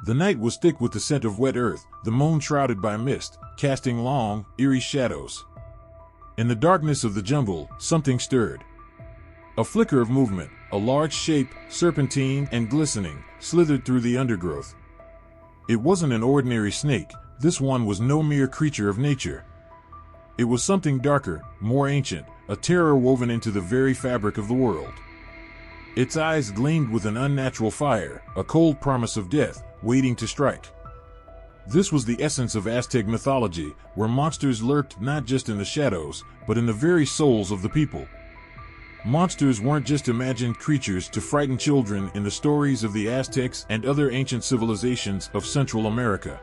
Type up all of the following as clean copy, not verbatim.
The night was thick with the scent of wet earth, the moon shrouded by mist, casting long, eerie shadows. In the darkness of the jungle, something stirred. A flicker of movement, a large shape, serpentine and glistening, slithered through the undergrowth. It wasn't an ordinary snake, this one was no mere creature of nature. It was something darker, more ancient, a terror woven into the very fabric of the world. Its eyes gleamed with an unnatural fire, a cold promise of death, waiting to strike. This was the essence of Aztec mythology, where monsters lurked not just in the shadows, but in the very souls of the people. Monsters weren't just imagined creatures to frighten children in the stories of the Aztecs and other ancient civilizations of Central America.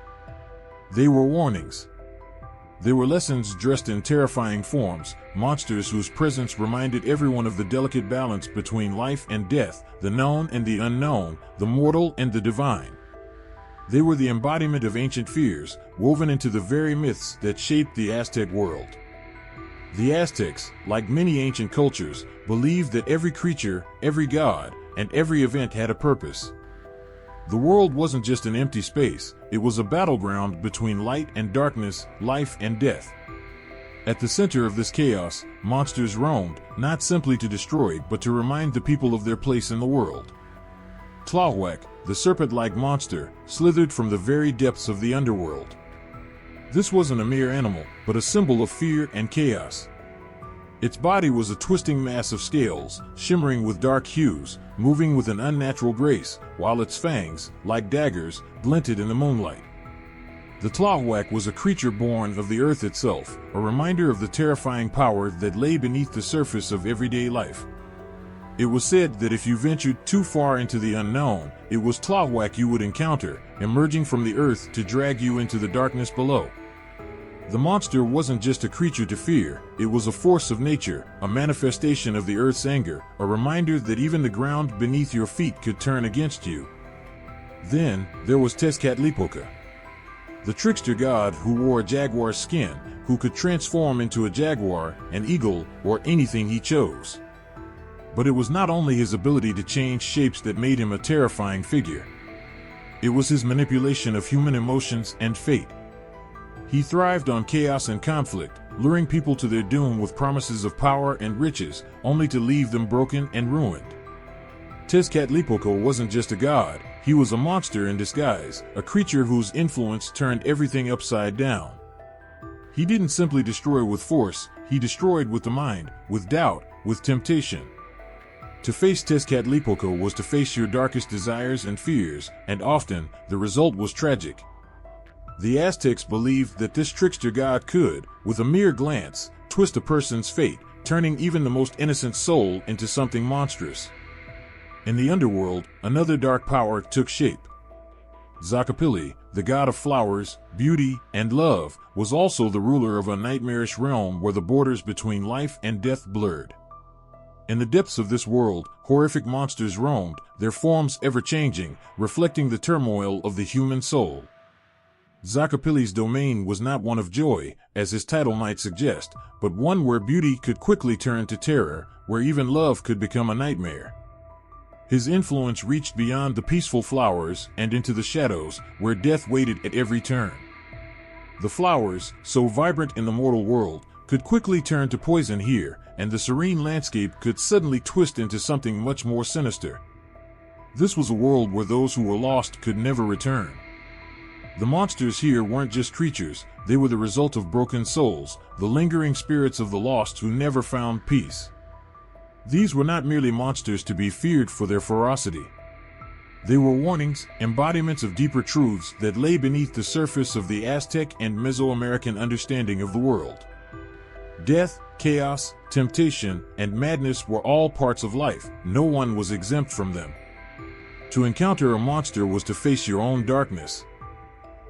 They were warnings. They were lessons dressed in terrifying forms, monsters whose presence reminded everyone of the delicate balance between life and death, the known and the unknown, the mortal and the divine. They were the embodiment of ancient fears, woven into the very myths that shaped the Aztec world. The Aztecs, like many ancient cultures, believed that every creature, every god, and every event had a purpose. The world wasn't just an empty space, it was a battleground between light and darkness, life and death. At the center of this chaos, monsters roamed, not simply to destroy but to remind the people of their place in the world. Tlahuac, the serpent-like monster, slithered from the very depths of the underworld. This wasn't a mere animal, but a symbol of fear and chaos. Its body was a twisting mass of scales, shimmering with dark hues, moving with an unnatural grace, while its fangs, like daggers, glinted in the moonlight. The Tlahuac was a creature born of the earth itself, a reminder of the terrifying power that lay beneath the surface of everyday life. It was said that if you ventured too far into the unknown, it was Tlahuac you would encounter, emerging from the earth to drag you into the darkness below. The monster wasn't just a creature to fear, it was a force of nature, a manifestation of the earth's anger, a reminder that even the ground beneath your feet could turn against you. Then, there was Tezcatlipoca, the trickster god who wore a jaguar's skin, who could transform into a jaguar, an eagle, or anything he chose. But it was not only his ability to change shapes that made him a terrifying figure. It was his manipulation of human emotions and fate. He thrived on chaos and conflict, luring people to their doom with promises of power and riches, only to leave them broken and ruined. Tezcatlipoca wasn't just a god, he was a monster in disguise, a creature whose influence turned everything upside down. He didn't simply destroy with force, he destroyed with the mind, with doubt, with temptation. To face Tezcatlipoca was to face your darkest desires and fears, and often, the result was tragic. The Aztecs believed that this trickster god could, with a mere glance, twist a person's fate, turning even the most innocent soul into something monstrous. In the underworld, another dark power took shape. Zacapili, the god of flowers, beauty, and love, was also the ruler of a nightmarish realm where the borders between life and death blurred. In the depths of this world, horrific monsters roamed, their forms ever-changing, reflecting the turmoil of the human soul. Zacapili's domain was not one of joy, as his title might suggest, but one where beauty could quickly turn to terror, where even love could become a nightmare. His influence reached beyond the peaceful flowers and into the shadows, where death waited at every turn. The flowers, so vibrant in the mortal world, could quickly turn to poison here, and the serene landscape could suddenly twist into something much more sinister. This was a world where those who were lost could never return. The monsters here weren't just creatures, they were the result of broken souls, the lingering spirits of the lost who never found peace. These were not merely monsters to be feared for their ferocity. They were warnings, embodiments of deeper truths that lay beneath the surface of the Aztec and Mesoamerican understanding of the world. Death, chaos, temptation, and madness were all parts of life, no one was exempt from them. To encounter a monster was to face your own darkness.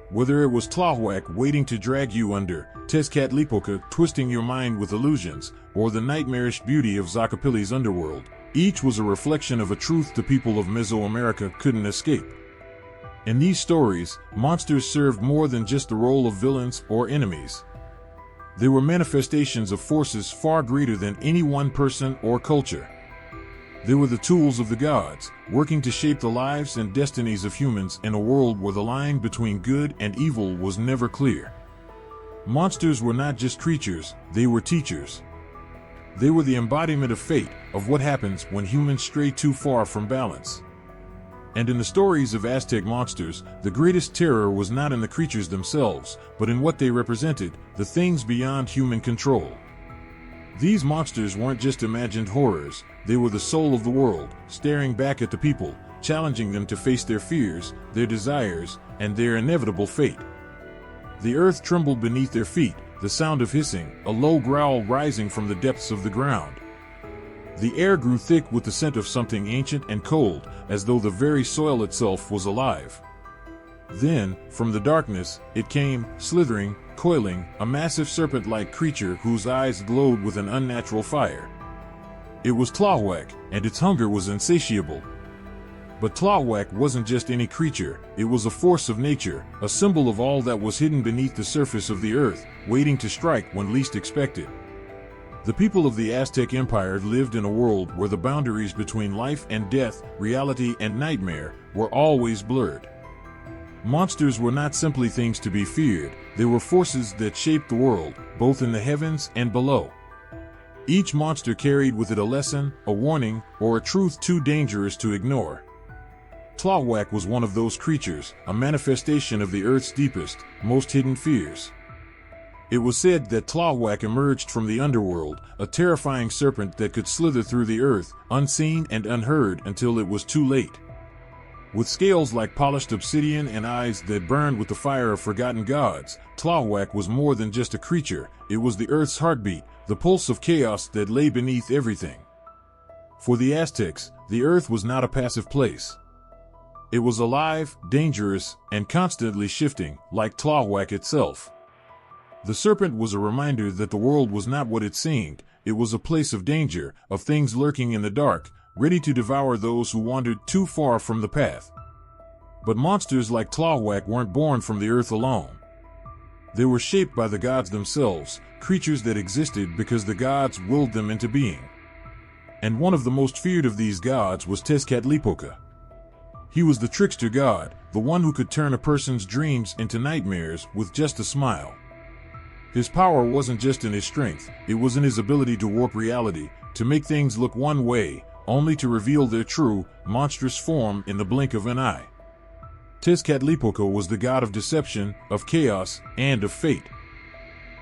Whether it was Tlahuac waiting to drag you under, Tezcatlipoca twisting your mind with illusions, or the nightmarish beauty of Zacapili's underworld, each was a reflection of a truth the people of Mesoamerica couldn't escape. In these stories, monsters served more than just the role of villains or enemies. They were manifestations of forces far greater than any one person or culture. They were the tools of the gods, working to shape the lives and destinies of humans in a world where the line between good and evil was never clear. Monsters were not just creatures, they were teachers. They were the embodiment of fate, of what happens when humans stray too far from balance. And in the stories of Aztec monsters, the greatest terror was not in the creatures themselves, but in what they represented, the things beyond human control. These monsters weren't just imagined horrors, they were the soul of the world, staring back at the people, challenging them to face their fears, their desires, and their inevitable fate. The earth trembled beneath their feet, the sound of hissing, a low growl rising from the depths of the ground. The air grew thick with the scent of something ancient and cold, as though the very soil itself was alive. Then, from the darkness, it came, slithering, coiling, a massive serpent-like creature whose eyes glowed with an unnatural fire. It was Tlahuac, and its hunger was insatiable. But Tlahuac wasn't just any creature, it was a force of nature, a symbol of all that was hidden beneath the surface of the earth, waiting to strike when least expected. The people of the Aztec Empire lived in a world where the boundaries between life and death, reality and nightmare, were always blurred. Monsters were not simply things to be feared, they were forces that shaped the world, both in the heavens and below. Each monster carried with it a lesson, a warning, or a truth too dangerous to ignore. Tlahuac was one of those creatures, a manifestation of the earth's deepest, most hidden fears. It was said that Tlahuac emerged from the underworld, a terrifying serpent that could slither through the earth, unseen and unheard until it was too late. With scales like polished obsidian and eyes that burned with the fire of forgotten gods, Tlahuac was more than just a creature, it was the earth's heartbeat, the pulse of chaos that lay beneath everything. For the Aztecs, the earth was not a passive place. It was alive, dangerous, and constantly shifting, like Tlahuac itself. The serpent was a reminder that the world was not what it seemed, it was a place of danger, of things lurking in the dark, ready to devour those who wandered too far from the path. But monsters like Tlahuac weren't born from the earth alone. They were shaped by the gods themselves, creatures that existed because the gods willed them into being. And one of the most feared of these gods was Tezcatlipoca. He was the trickster god, the one who could turn a person's dreams into nightmares with just a smile. His power wasn't just in his strength, it was in his ability to warp reality, to make things look one way, only to reveal their true, monstrous form in the blink of an eye. Tezcatlipoca was the god of deception, of chaos, and of fate.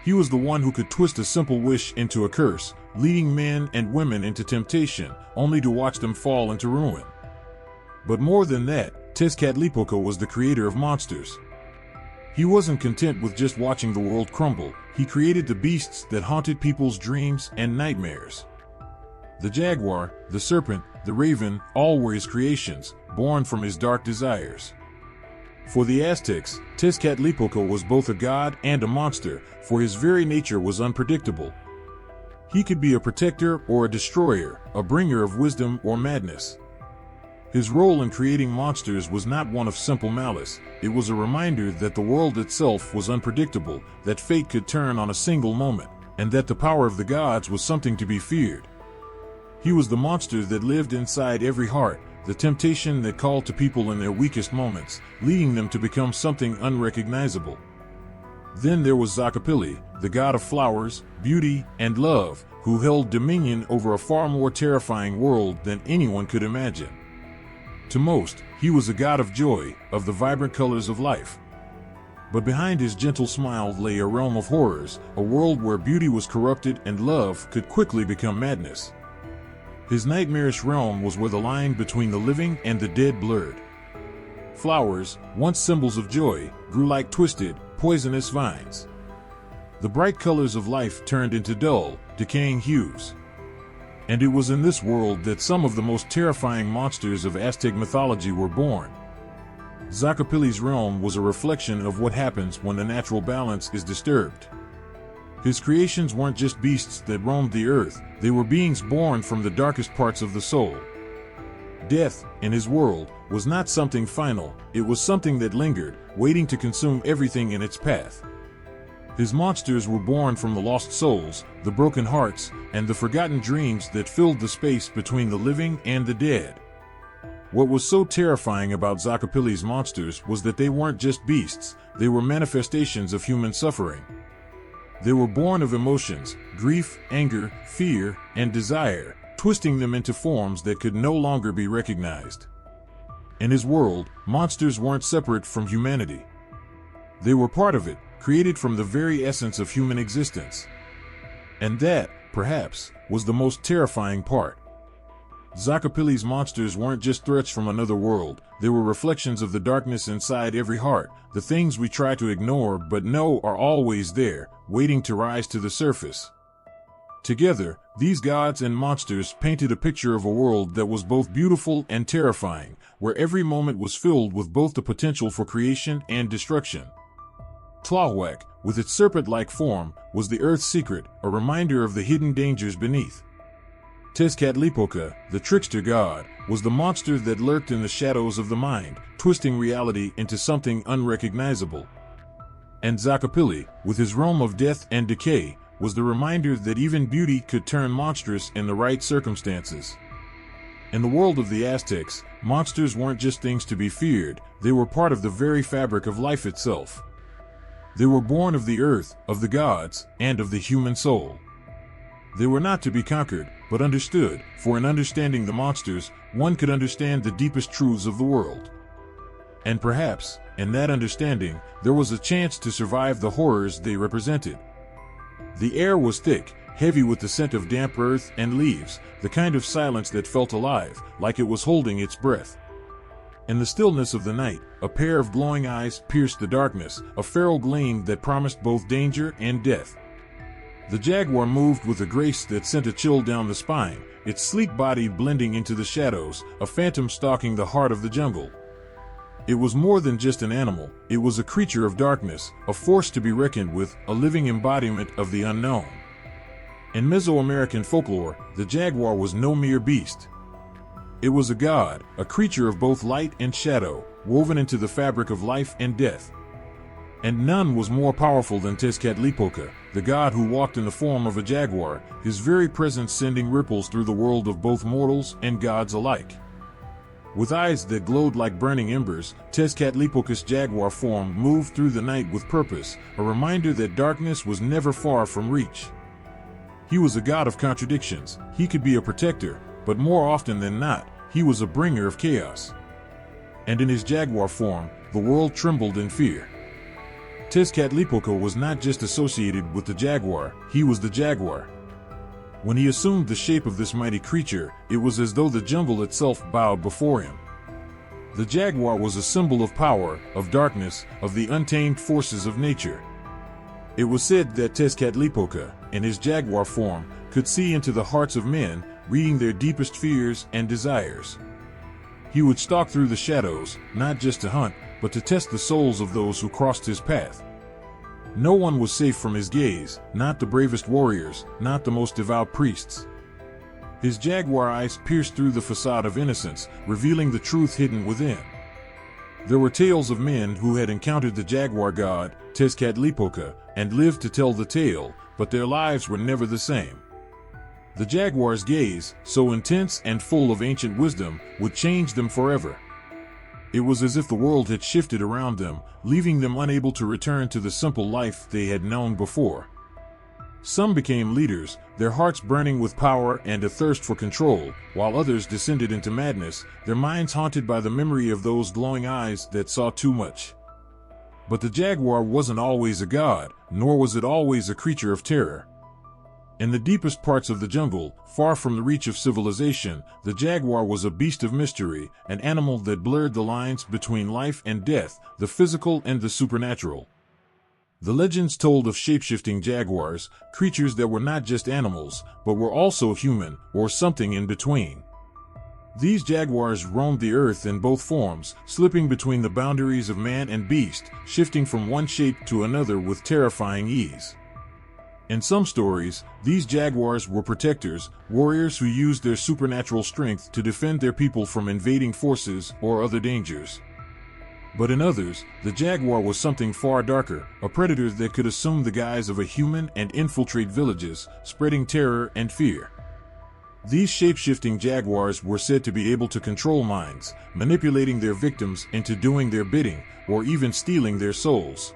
He was the one who could twist a simple wish into a curse, leading men and women into temptation, only to watch them fall into ruin. But more than that, Tezcatlipoca was the creator of monsters. He wasn't content with just watching the world crumble, he created the beasts that haunted people's dreams and nightmares. The jaguar, the serpent, the raven, all were his creations, born from his dark desires. For the Aztecs, Tezcatlipoca was both a god and a monster, for his very nature was unpredictable. He could be a protector or a destroyer, a bringer of wisdom or madness. His role in creating monsters was not one of simple malice, it was a reminder that the world itself was unpredictable, that fate could turn on a single moment, and that the power of the gods was something to be feared. He was the monster that lived inside every heart, the temptation that called to people in their weakest moments, leading them to become something unrecognizable. Then there was Zacapili, the god of flowers, beauty, and love, who held dominion over a far more terrifying world than anyone could imagine. To most, he was a god of joy, of the vibrant colors of life. But behind his gentle smile lay a realm of horrors, a world where beauty was corrupted and love could quickly become madness. His nightmarish realm was where the line between the living and the dead blurred. Flowers, once symbols of joy, grew like twisted, poisonous vines. The bright colors of life turned into dull, decaying hues. And it was in this world that some of the most terrifying monsters of Aztec mythology were born. Zacapili's realm was a reflection of what happens when the natural balance is disturbed. His creations weren't just beasts that roamed the earth, they were beings born from the darkest parts of the soul. Death, in his world, was not something final, it was something that lingered, waiting to consume everything in its path. His monsters were born from the lost souls, the broken hearts, and the forgotten dreams that filled the space between the living and the dead. What was so terrifying about Zakapili's monsters was that they weren't just beasts, they were manifestations of human suffering. They were born of emotions, grief, anger, fear, and desire, twisting them into forms that could no longer be recognized. In his world, monsters weren't separate from humanity. They were part of it, created from the very essence of human existence. And that, perhaps, was the most terrifying part. Zakapili's monsters weren't just threats from another world, they were reflections of the darkness inside every heart, the things we try to ignore but know are always there, waiting to rise to the surface. Together, these gods and monsters painted a picture of a world that was both beautiful and terrifying, where every moment was filled with both the potential for creation and destruction. Tlahuac, with its serpent-like form, was the Earth's secret, a reminder of the hidden dangers beneath. Tezcatlipoca, the trickster god, was the monster that lurked in the shadows of the mind, twisting reality into something unrecognizable. And Zakapili, with his realm of death and decay, was the reminder that even beauty could turn monstrous in the right circumstances. In the world of the Aztecs, monsters weren't just things to be feared, they were part of the very fabric of life itself. They were born of the earth, of the gods, and of the human soul. They were not to be conquered, but understood, for in understanding the monsters, one could understand the deepest truths of the world. And perhaps, in that understanding, there was a chance to survive the horrors they represented. The air was thick, heavy with the scent of damp earth and leaves, the kind of silence that felt alive, like it was holding its breath. In the stillness of the night, a pair of glowing eyes pierced the darkness, a feral gleam that promised both danger and death. The jaguar moved with a grace that sent a chill down the spine, its sleek body blending into the shadows, a phantom stalking the heart of the jungle. It was more than just an animal, it was a creature of darkness, a force to be reckoned with, a living embodiment of the unknown. In Mesoamerican folklore, the jaguar was no mere beast. It was a god, a creature of both light and shadow, woven into the fabric of life and death. And none was more powerful than Tezcatlipoca, the god who walked in the form of a jaguar, his very presence sending ripples through the world of both mortals and gods alike. With eyes that glowed like burning embers, Tezcatlipoca's jaguar form moved through the night with purpose, a reminder that darkness was never far from reach. He was a god of contradictions, he could be a protector, but more often than not, he was a bringer of chaos. And in his jaguar form, the world trembled in fear. Tezcatlipoca was not just associated with the jaguar, he was the jaguar. When he assumed the shape of this mighty creature, it was as though the jungle itself bowed before him. The jaguar was a symbol of power, of darkness, of the untamed forces of nature. It was said that Tezcatlipoca, in his jaguar form, could see into the hearts of men, reading their deepest fears and desires. He would stalk through the shadows, not just to hunt, but to test the souls of those who crossed his path. No one was safe from his gaze, not the bravest warriors, not the most devout priests. His jaguar eyes pierced through the facade of innocence, revealing the truth hidden within. There were tales of men who had encountered the jaguar god, Tezcatlipoca, and lived to tell the tale, but their lives were never the same. The jaguar's gaze, so intense and full of ancient wisdom, would change them forever. It was as if the world had shifted around them, leaving them unable to return to the simple life they had known before. Some became leaders, their hearts burning with power and a thirst for control, while others descended into madness, their minds haunted by the memory of those glowing eyes that saw too much. But the jaguar wasn't always a god, nor was it always a creature of terror. In the deepest parts of the jungle, far from the reach of civilization, the jaguar was a beast of mystery, an animal that blurred the lines between life and death, the physical and the supernatural. The legends told of shape-shifting jaguars, creatures that were not just animals, but were also human, or something in between. These jaguars roamed the earth in both forms, slipping between the boundaries of man and beast, shifting from one shape to another with terrifying ease. In some stories, these jaguars were protectors, warriors who used their supernatural strength to defend their people from invading forces or other dangers. But in others, the jaguar was something far darker, a predator that could assume the guise of a human and infiltrate villages, spreading terror and fear. These shape-shifting jaguars were said to be able to control minds, manipulating their victims into doing their bidding, or even stealing their souls.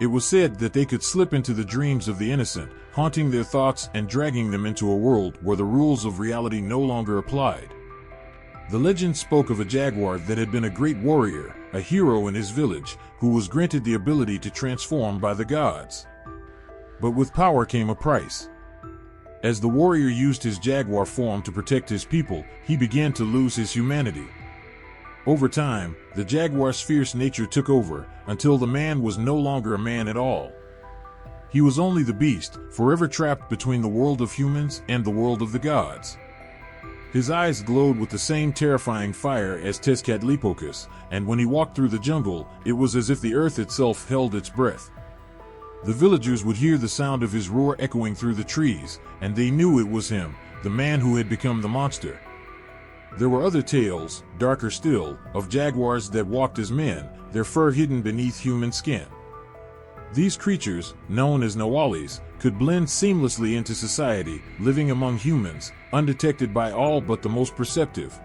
It was said that they could slip into the dreams of the innocent, haunting their thoughts and dragging them into a world where the rules of reality no longer applied. The legend spoke of a jaguar that had been a great warrior, a hero in his village, who was granted the ability to transform by the gods. But with power came a price. As the warrior used his jaguar form to protect his people, he began to lose his humanity. Over time, the jaguar's fierce nature took over, until the man was no longer a man at all. He was only the beast, forever trapped between the world of humans and the world of the gods. His eyes glowed with the same terrifying fire as Tezcatlipoca's, and when he walked through the jungle, it was as if the earth itself held its breath. The villagers would hear the sound of his roar echoing through the trees, and they knew it was him, the man who had become the monster. There were other tales, darker still, of jaguars that walked as men, their fur hidden beneath human skin. These creatures, known as nawalis, could blend seamlessly into society, living among humans, undetected by all but the most perceptive.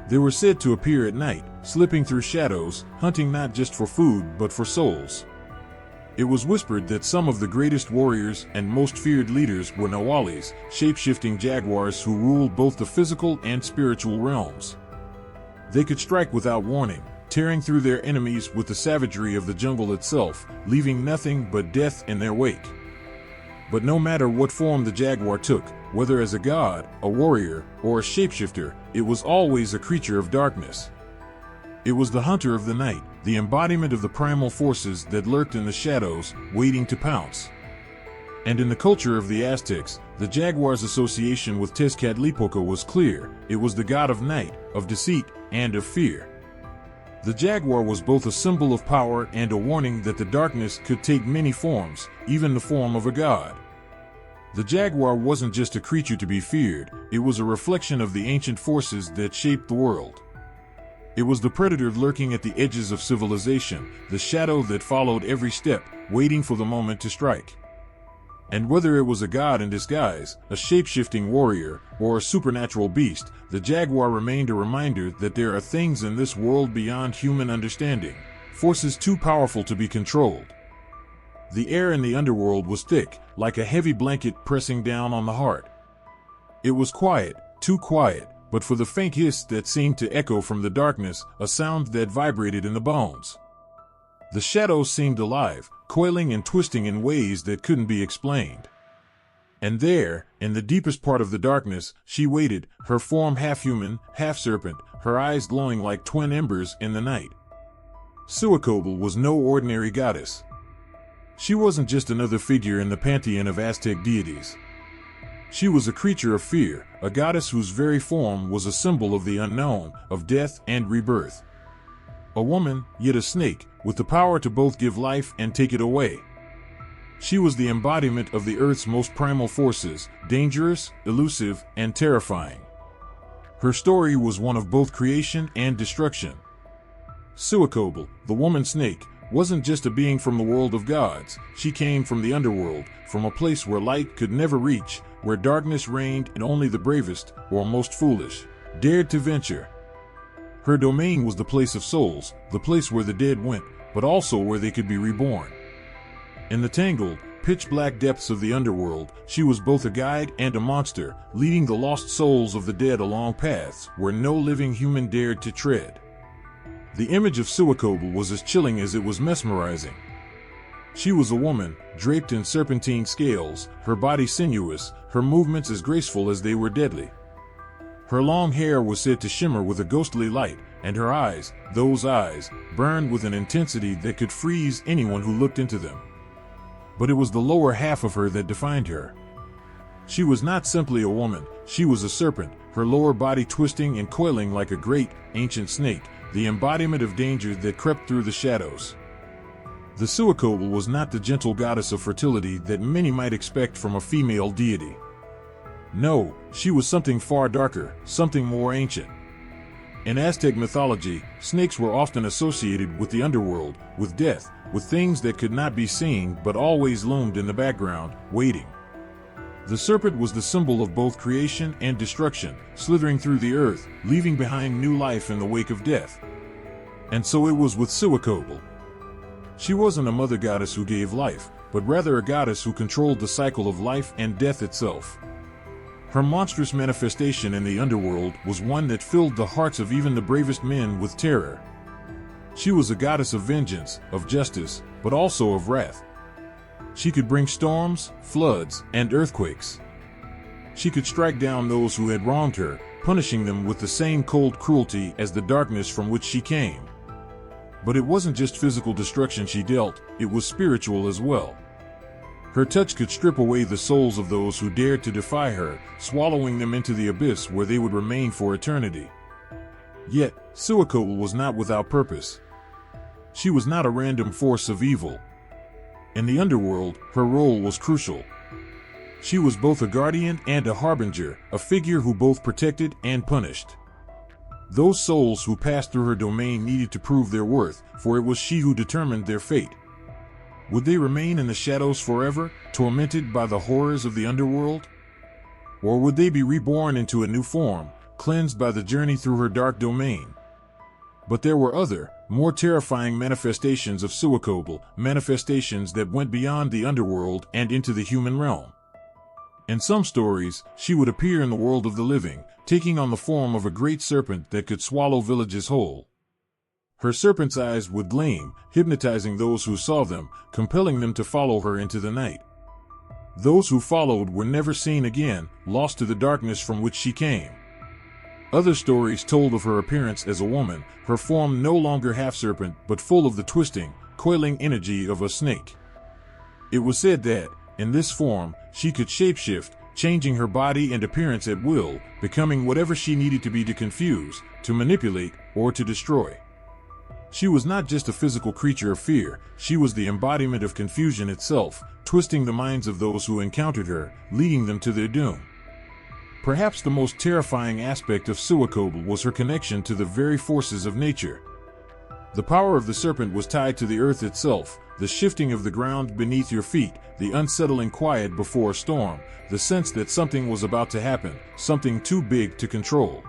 They were said to appear at night, slipping through shadows, hunting not just for food but for souls. It was whispered that some of the greatest warriors and most feared leaders were nawalis, shape-shifting jaguars who ruled both the physical and spiritual realms. They could strike without warning, tearing through their enemies with the savagery of the jungle itself, leaving nothing but death in their wake. But no matter what form the jaguar took, whether as a god, a warrior, or a shapeshifter, it was always a creature of darkness. It was the hunter of the night, the embodiment of the primal forces that lurked in the shadows, waiting to pounce. And in the culture of the Aztecs, the jaguar's association with Tezcatlipoca was clear. It was the god of night, of deceit, and of fear. The jaguar was both a symbol of power and a warning that the darkness could take many forms, even the form of a god. The jaguar wasn't just a creature to be feared, it was a reflection of the ancient forces that shaped the world. It was the predator lurking at the edges of civilization, the shadow that followed every step, waiting for the moment to strike. And whether it was a god in disguise, a shape-shifting warrior, or a supernatural beast, the jaguar remained a reminder that there are things in this world beyond human understanding, forces too powerful to be controlled. The air in the underworld was thick, like a heavy blanket pressing down on the heart. It was quiet, too quiet, but for the faint hiss that seemed to echo from the darkness, a sound that vibrated in the bones. The shadows seemed alive, coiling and twisting in ways that couldn't be explained. And there, in the deepest part of the darkness, she waited, her form half-human, half-serpent, her eyes glowing like twin embers in the night. Suacobal was no ordinary goddess. She wasn't just another figure in the pantheon of Aztec deities. She was a creature of fear, a goddess whose very form was a symbol of the unknown, of death and rebirth. A woman, yet a snake, with the power to both give life and take it away. She was the embodiment of the earth's most primal forces, dangerous, elusive, and terrifying. Her story was one of both creation and destruction. Suacobal, the woman snake, wasn't just a being from the world of gods. She came from the underworld, from a place where light could never reach, where darkness reigned and only the bravest, or most foolish, dared to venture. Her domain was the place of souls, the place where the dead went, but also where they could be reborn. In the tangled, pitch-black depths of the underworld, she was both a guide and a monster, leading the lost souls of the dead along paths where no living human dared to tread. The image of Suacobal was as chilling as it was mesmerizing. She was a woman, draped in serpentine scales, her body sinuous, her movements as graceful as they were deadly. Her long hair was said to shimmer with a ghostly light, and her eyes, those eyes, burned with an intensity that could freeze anyone who looked into them. But it was the lower half of her that defined her. She was not simply a woman, she was a serpent, her lower body twisting and coiling like a great, ancient snake, the embodiment of danger that crept through the shadows. The Suacobal was not the gentle goddess of fertility that many might expect from a female deity. No, she was something far darker, something more ancient. In Aztec mythology, snakes were often associated with the underworld, with death, with things that could not be seen but always loomed in the background, waiting. The serpent was the symbol of both creation and destruction, slithering through the earth, leaving behind new life in the wake of death. And so it was with Quetzalcoatl. She wasn't a mother goddess who gave life, but rather a goddess who controlled the cycle of life and death itself. Her monstrous manifestation in the underworld was one that filled the hearts of even the bravest men with terror. She was a goddess of vengeance, of justice, but also of wrath. She could bring storms, floods, and earthquakes. She could strike down those who had wronged her, punishing them with the same cold cruelty as the darkness from which she came. But it wasn't just physical destruction she dealt, it was spiritual as well. Her touch could strip away the souls of those who dared to defy her, swallowing them into the abyss where they would remain for eternity. Yet, Quetzalcoatl was not without purpose. She was not a random force of evil. In the underworld, her role was crucial. She was both a guardian and a harbinger, a figure who both protected and punished. Those souls who passed through her domain needed to prove their worth, for it was she who determined their fate. Would they remain in the shadows forever, tormented by the horrors of the underworld? Or would they be reborn into a new form, cleansed by the journey through her dark domain? But there were other, more terrifying manifestations of Quetzalcoatl, manifestations that went beyond the underworld and into the human realm. In some stories, she would appear in the world of the living, taking on the form of a great serpent that could swallow villages whole. Her serpent's eyes would gleam, hypnotizing those who saw them, compelling them to follow her into the night. Those who followed were never seen again, lost to the darkness from which she came. Other stories told of her appearance as a woman, her form no longer half-serpent but full of the twisting, coiling energy of a snake. It was said that, in this form, she could shapeshift, changing her body and appearance at will, becoming whatever she needed to be to confuse, to manipulate, or to destroy. She was not just a physical creature of fear, she was the embodiment of confusion itself, twisting the minds of those who encountered her, leading them to their doom. Perhaps the most terrifying aspect of Quetzalcoatl was her connection to the very forces of nature. The power of the serpent was tied to the earth itself, the shifting of the ground beneath your feet, the unsettling quiet before a storm, the sense that something was about to happen, something too big to control.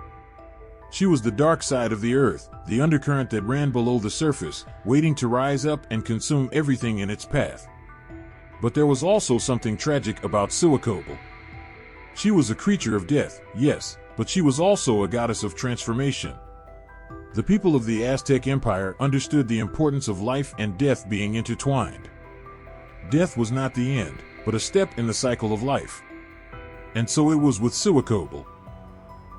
She was the dark side of the earth, the undercurrent that ran below the surface, waiting to rise up and consume everything in its path. But there was also something tragic about Quetzalcoatl. She was a creature of death, yes, but she was also a goddess of transformation. The people of the Aztec Empire understood the importance of life and death being intertwined. Death was not the end, but a step in the cycle of life. And so it was with Quetzalcoatl.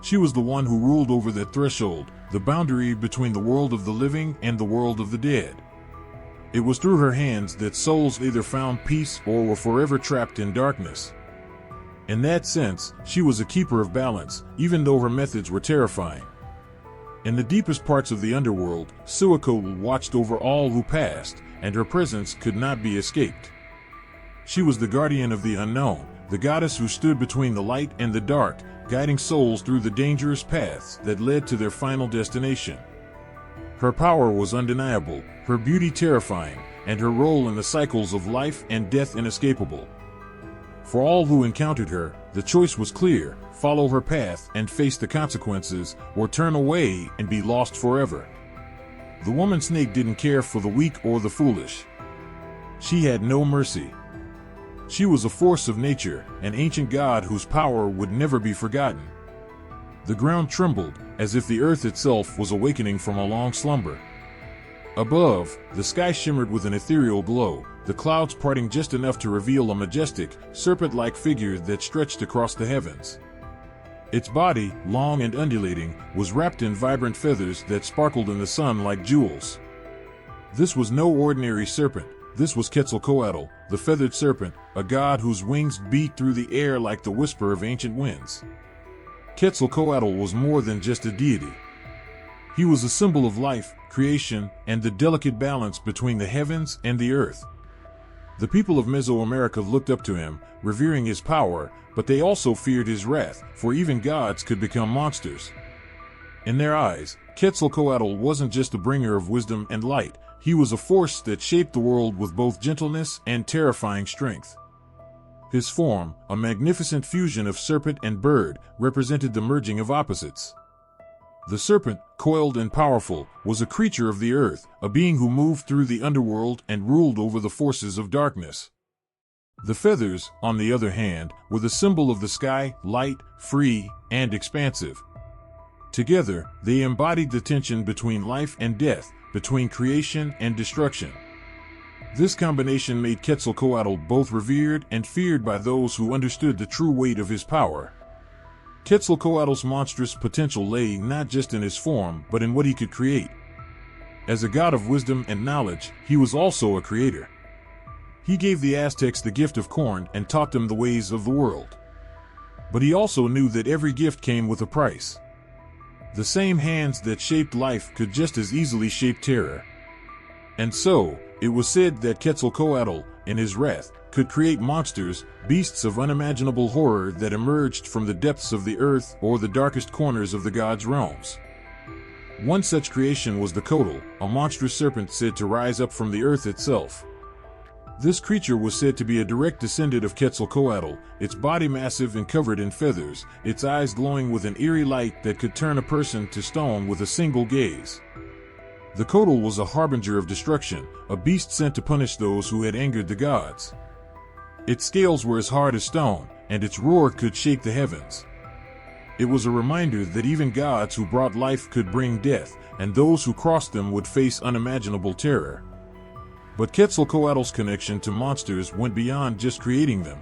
She was the one who ruled over that threshold, the boundary between the world of the living and the world of the dead. It was through her hands that souls either found peace or were forever trapped in darkness. In that sense, she was a keeper of balance, even though her methods were terrifying. In the deepest parts of the underworld, Quetzalcoatl watched over all who passed, and her presence could not be escaped. She was the guardian of the unknown, the goddess who stood between the light and the dark, guiding souls through the dangerous paths that led to their final destination. Her power was undeniable, her beauty terrifying, and her role in the cycles of life and death inescapable. For all who encountered her, the choice was clear: follow her path and face the consequences, or turn away and be lost forever. The woman snake didn't care for the weak or the foolish. She had no mercy. She was a force of nature, an ancient god whose power would never be forgotten. The ground trembled, as if the earth itself was awakening from a long slumber. Above, the sky shimmered with an ethereal glow, the clouds parting just enough to reveal a majestic, serpent-like figure that stretched across the heavens. Its body, long and undulating, was wrapped in vibrant feathers that sparkled in the sun like jewels. This was no ordinary serpent. This was Quetzalcoatl, the feathered serpent, a god whose wings beat through the air like the whisper of ancient winds. Quetzalcoatl was more than just a deity. He was a symbol of life, creation, and the delicate balance between the heavens and the earth. The people of Mesoamerica looked up to him, revering his power, but they also feared his wrath, for even gods could become monsters. In their eyes, Quetzalcoatl wasn't just a bringer of wisdom and light, he was a force that shaped the world with both gentleness and terrifying strength. His form, a magnificent fusion of serpent and bird, represented the merging of opposites. The serpent, coiled and powerful, was a creature of the earth, a being who moved through the underworld and ruled over the forces of darkness. The feathers, on the other hand, were the symbol of the sky, light, free, and expansive. Together, they embodied the tension between life and death, between creation and destruction. This combination made Quetzalcoatl both revered and feared by those who understood the true weight of his power. Quetzalcoatl's monstrous potential lay not just in his form, but in what he could create. As a god of wisdom and knowledge, he was also a creator. He gave the Aztecs the gift of corn and taught them the ways of the world. But he also knew that every gift came with a price. The same hands that shaped life could just as easily shape terror. And so, it was said that Quetzalcoatl, in his wrath, could create monsters, beasts of unimaginable horror that emerged from the depths of the earth or the darkest corners of the gods' realms. One such creation was the Codal, a monstrous serpent said to rise up from the earth itself. This creature was said to be a direct descendant of Quetzalcoatl, its body massive and covered in feathers, its eyes glowing with an eerie light that could turn a person to stone with a single gaze. The Codal was a harbinger of destruction, a beast sent to punish those who had angered the gods. Its scales were as hard as stone, and its roar could shake the heavens. It was a reminder that even gods who brought life could bring death, and those who crossed them would face unimaginable terror. But Quetzalcoatl's connection to monsters went beyond just creating them.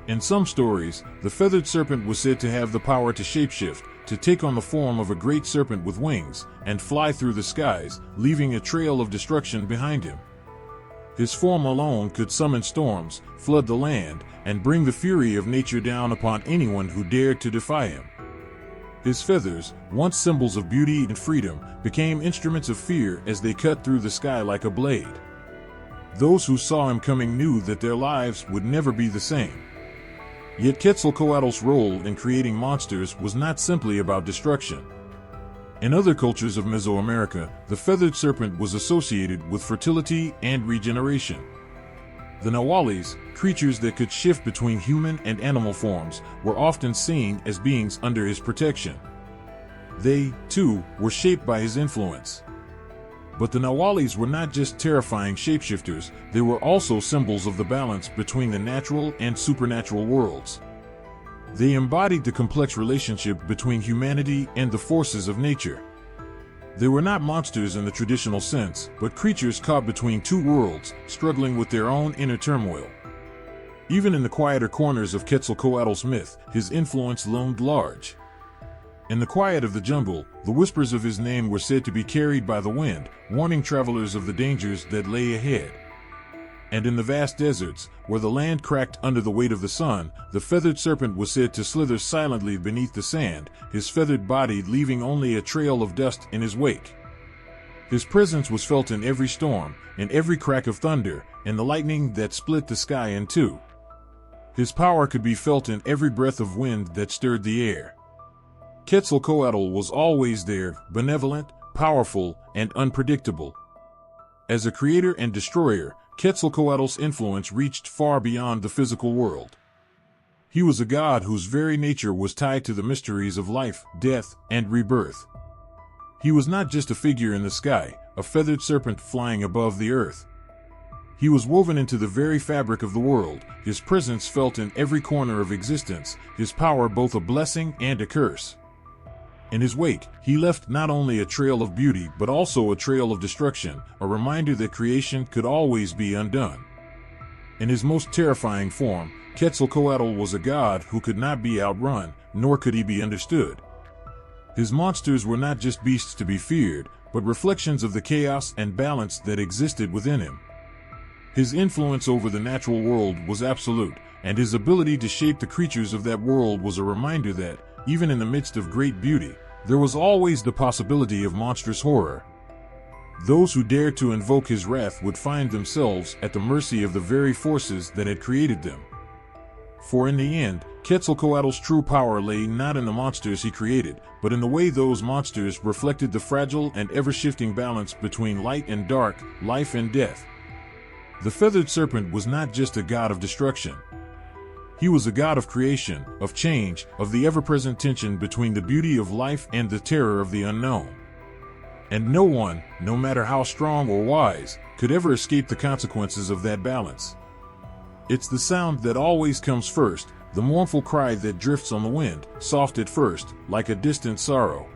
In some stories, the feathered serpent was said to have the power to shapeshift, to take on the form of a great serpent with wings, and fly through the skies, leaving a trail of destruction behind him. His form alone could summon storms, flood the land, and bring the fury of nature down upon anyone who dared to defy him. His feathers, once symbols of beauty and freedom, became instruments of fear as they cut through the sky like a blade. Those who saw him coming knew that their lives would never be the same. Yet Quetzalcoatl's role in creating monsters was not simply about destruction. In other cultures of Mesoamerica, the feathered serpent was associated with fertility and regeneration. The Nahuales, creatures that could shift between human and animal forms, were often seen as beings under his protection. They, too, were shaped by his influence. But the Nahuales were not just terrifying shapeshifters, they were also symbols of the balance between the natural and supernatural worlds. They embodied the complex relationship between humanity and the forces of nature. They were not monsters in the traditional sense, but creatures caught between two worlds, struggling with their own inner turmoil. Even in the quieter corners of Quetzalcoatl's myth, his influence loomed large. In the quiet of the jungle, the whispers of his name were said to be carried by the wind, warning travelers of the dangers that lay ahead. And in the vast deserts, where the land cracked under the weight of the sun, the feathered serpent was said to slither silently beneath the sand, his feathered body leaving only a trail of dust in his wake. His presence was felt in every storm, in every crack of thunder, in the lightning that split the sky in two. His power could be felt in every breath of wind that stirred the air. Quetzalcoatl was always there, benevolent, powerful, and unpredictable. As a creator and destroyer, Quetzalcoatl's influence reached far beyond the physical world. He was a god whose very nature was tied to the mysteries of life, death, and rebirth. He was not just a figure in the sky, a feathered serpent flying above the earth. He was woven into the very fabric of the world, his presence felt in every corner of existence, his power both a blessing and a curse. In his wake, he left not only a trail of beauty but also a trail of destruction, a reminder that creation could always be undone. In his most terrifying form, Quetzalcoatl was a god who could not be outrun, nor could he be understood. His monsters were not just beasts to be feared, but reflections of the chaos and balance that existed within him. His influence over the natural world was absolute, and his ability to shape the creatures of that world was a reminder that, even in the midst of great beauty, there was always the possibility of monstrous horror. Those who dared to invoke his wrath would find themselves at the mercy of the very forces that had created them. for in the end, Quetzalcoatl's true power lay not in the monsters he created, but in the way those monsters reflected the fragile and ever-shifting balance between light and dark, life and death. The feathered serpent was not just a god of destruction. He was a god of creation, of change, of the ever-present tension between the beauty of life and the terror of the unknown. And no one, no matter how strong or wise, could ever escape the consequences of that balance. It's the sound that always comes first, the mournful cry that drifts on the wind, soft at first, like a distant sorrow.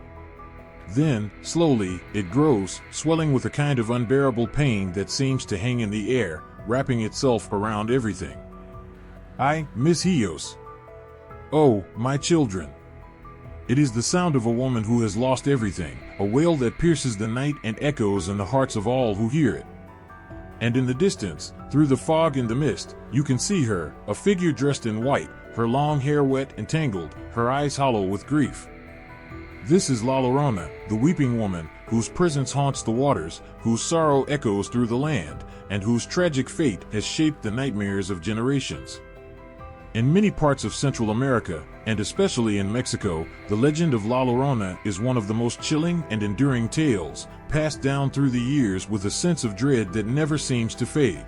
Then, slowly, it grows, swelling with a kind of unbearable pain that seems to hang in the air, wrapping itself around everything. Mis Hios. Oh, my children. It is the sound of a woman who has lost everything, a wail that pierces the night and echoes in the hearts of all who hear it. And in the distance, through the fog and the mist, you can see her, a figure dressed in white, her long hair wet and tangled, her eyes hollow with grief. This is La Llorona, the weeping woman, whose presence haunts the waters, whose sorrow echoes through the land, and whose tragic fate has shaped the nightmares of generations. In many parts of Central America, and especially in Mexico, the legend of La Llorona is one of the most chilling and enduring tales, passed down through the years with a sense of dread that never seems to fade.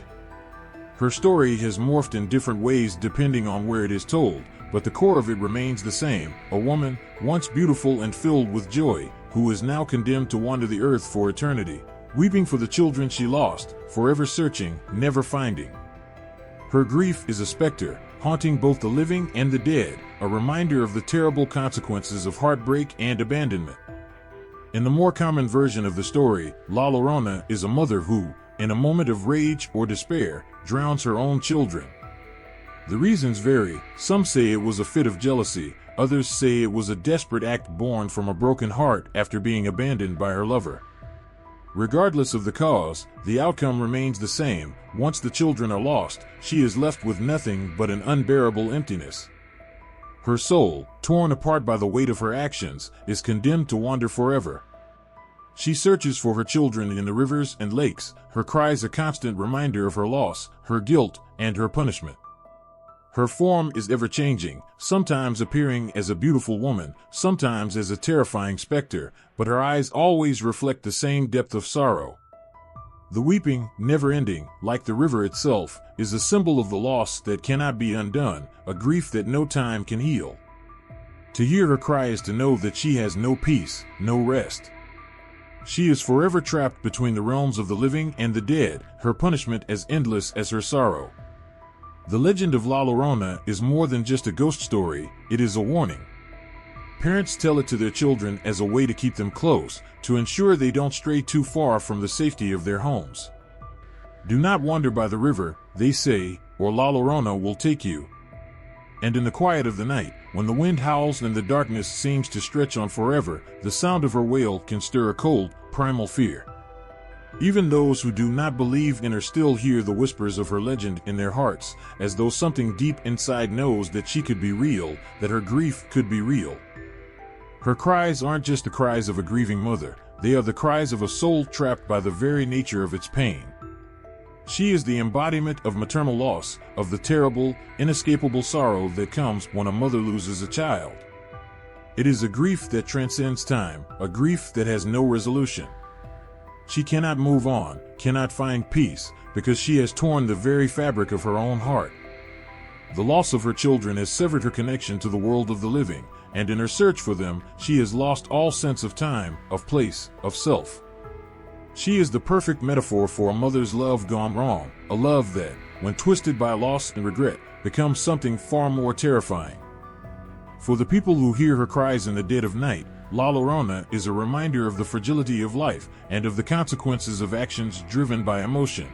Her story has morphed in different ways depending on where it is told, but the core of it remains the same, a woman, once beautiful and filled with joy, who is now condemned to wander the earth for eternity, weeping for the children she lost, forever searching, never finding. Her grief is a specter, haunting both the living and the dead, a reminder of the terrible consequences of heartbreak and abandonment. In the more common version of the story, La Llorona is a mother who, in a moment of rage or despair, drowns her own children. The reasons vary. Some say it was a fit of jealousy, others say it was a desperate act born from a broken heart after being abandoned by her lover. Regardless of the cause, the outcome remains the same. Once the children are lost, she is left with nothing but an unbearable emptiness. Her soul, torn apart by the weight of her actions, is condemned to wander forever. She searches for her children in the rivers and lakes, her cries a constant reminder of her loss, her guilt, and her punishment. Her form is ever-changing, sometimes appearing as a beautiful woman, sometimes as a terrifying specter, but her eyes always reflect the same depth of sorrow. The weeping, never-ending, like the river itself, is a symbol of the loss that cannot be undone, a grief that no time can heal. To hear her cry is to know that she has no peace, no rest. She is forever trapped between the realms of the living and the dead, her punishment as endless as her sorrow. The legend of La Llorona is more than just a ghost story, it is a warning. Parents tell it to their children as a way to keep them close, to ensure they don't stray too far from the safety of their homes. Do not wander by the river, they say, or La Llorona will take you. And in the quiet of the night, when the wind howls and the darkness seems to stretch on forever, the sound of her wail can stir a cold, primal fear. Even those who do not believe in her still hear the whispers of her legend in their hearts, as though something deep inside knows that she could be real, that her grief could be real. Her cries aren't just the cries of a grieving mother, they are the cries of a soul trapped by the very nature of its pain. She is the embodiment of maternal loss, of the terrible, inescapable sorrow that comes when a mother loses a child. It is a grief that transcends time, a grief that has no resolution. She cannot move on, cannot find peace, because she has torn the very fabric of her own heart. The loss of her children has severed her connection to the world of the living, and in her search for them, she has lost all sense of time, of place, of self. She is the perfect metaphor for a mother's love gone wrong, a love that, when twisted by loss and regret, becomes something far more terrifying. For the people who hear her cries in the dead of night, La Llorona is a reminder of the fragility of life and of the consequences of actions driven by emotion.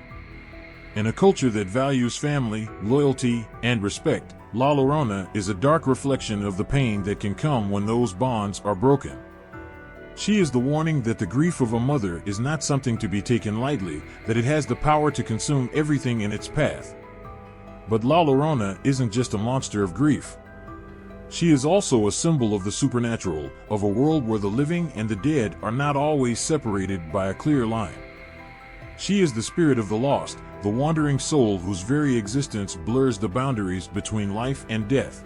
In a culture that values family, loyalty, and respect, La Llorona is a dark reflection of the pain that can come when those bonds are broken. She is the warning that the grief of a mother is not something to be taken lightly, that it has the power to consume everything in its path. But La Llorona isn't just a monster of grief. She is also a symbol of the supernatural, of a world where the living and the dead are not always separated by a clear line. She is the spirit of the lost, the wandering soul whose very existence blurs the boundaries between life and death.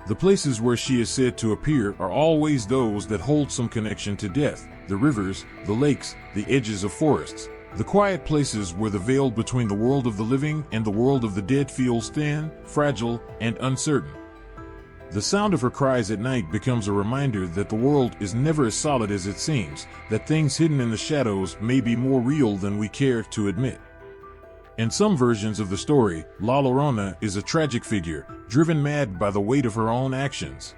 The places where she is said to appear are always those that hold some connection to death: the rivers, the lakes, the edges of forests, the quiet places where the veil between the world of the living and the world of the dead feels thin, fragile, and uncertain. The sound of her cries at night becomes a reminder that the world is never as solid as it seems, that things hidden in the shadows may be more real than we care to admit. In some versions of the story, La Llorona is a tragic figure, driven mad by the weight of her own actions.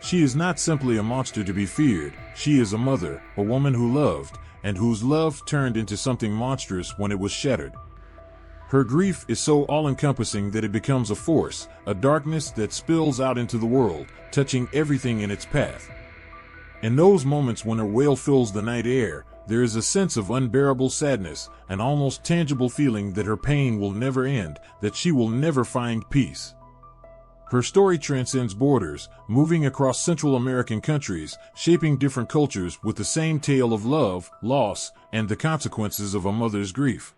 She is not simply a monster to be feared, she is a mother, a woman who loved, and whose love turned into something monstrous when it was shattered. Her grief is so all-encompassing that it becomes a force, a darkness that spills out into the world, touching everything in its path. In those moments when her wail fills the night air, there is a sense of unbearable sadness, an almost tangible feeling that her pain will never end, that she will never find peace. Her story transcends borders, moving across Central American countries, shaping different cultures with the same tale of love, loss, and the consequences of a mother's grief.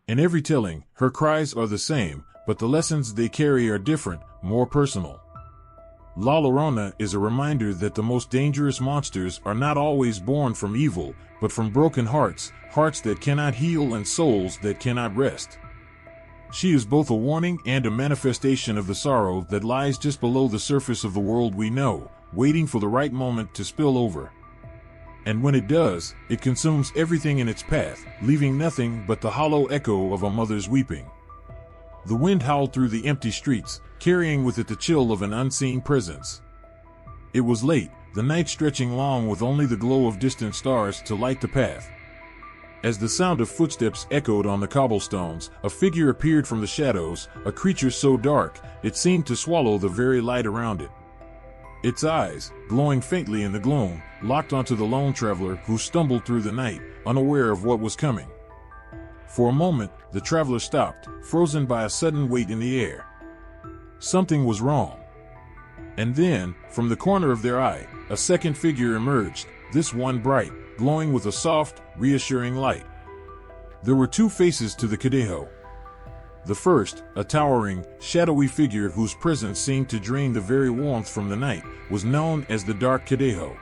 In every telling, her cries are the same, but the lessons they carry are different, more personal. La Llorona is a reminder that the most dangerous monsters are not always born from evil, but from broken hearts, hearts that cannot heal and souls that cannot rest. She is both a warning and a manifestation of the sorrow that lies just below the surface of the world we know, waiting for the right moment to spill over. And when it does, it consumes everything in its path, leaving nothing but the hollow echo of a mother's weeping. The wind howled through the empty streets, carrying with it the chill of an unseen presence. It was late, the night stretching long with only the glow of distant stars to light the path. As the sound of footsteps echoed on the cobblestones, a figure appeared from the shadows, a creature so dark, it seemed to swallow the very light around it. Its eyes, glowing faintly in the gloom, locked onto the lone traveler who stumbled through the night, unaware of what was coming. For a moment, the traveler stopped, frozen by a sudden weight in the air. Something was wrong. And then, from the corner of their eye, a second figure emerged, this one bright, glowing with a soft, reassuring light. There were two faces to the Cadejo. The first, a towering, shadowy figure whose presence seemed to drain the very warmth from the night, was known as the Dark Cadejo.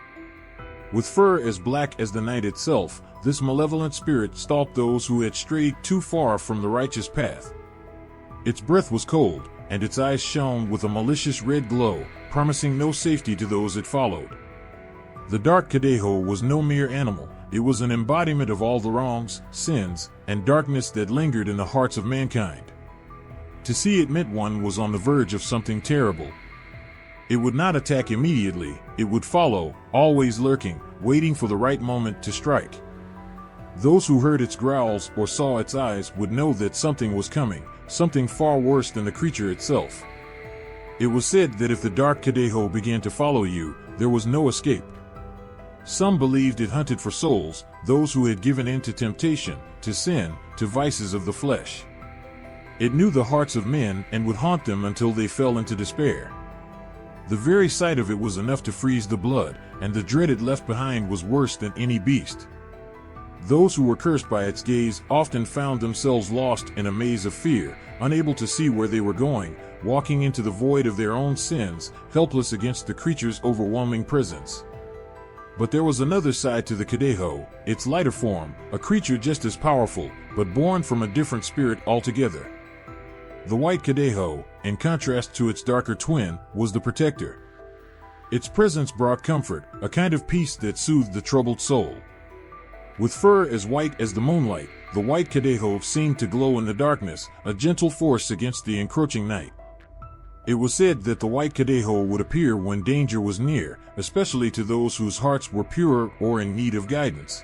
With fur as black as the night itself, this malevolent spirit stalked those who had strayed too far from the righteous path. Its breath was cold, and its eyes shone with a malicious red glow, promising no safety to those it followed. The Dark Cadejo was no mere animal, it was an embodiment of all the wrongs, sins, and darkness that lingered in the hearts of mankind. To see it meant one was on the verge of something terrible. It would not attack immediately, it would follow, always lurking, waiting for the right moment to strike. Those who heard its growls or saw its eyes would know that something was coming, something far worse than the creature itself. It was said that if the Dark Cadejo began to follow you, there was no escape. Some believed it hunted for souls, those who had given in to temptation, to sin, to vices of the flesh. It knew the hearts of men and would haunt them until they fell into despair. The very sight of it was enough to freeze the blood, and the dread it left behind was worse than any beast. Those who were cursed by its gaze often found themselves lost in a maze of fear, unable to see where they were going, walking into the void of their own sins, helpless against the creature's overwhelming presence. But there was another side to the Cadejo, its lighter form, a creature just as powerful, but born from a different spirit altogether. The White Cadejo, in contrast to its darker twin, was the protector. Its presence brought comfort, a kind of peace that soothed the troubled soul. With fur as white as the moonlight, the White Cadejo seemed to glow in the darkness, a gentle force against the encroaching night. It was said that the White Cadejo would appear when danger was near, especially to those whose hearts were pure or in need of guidance.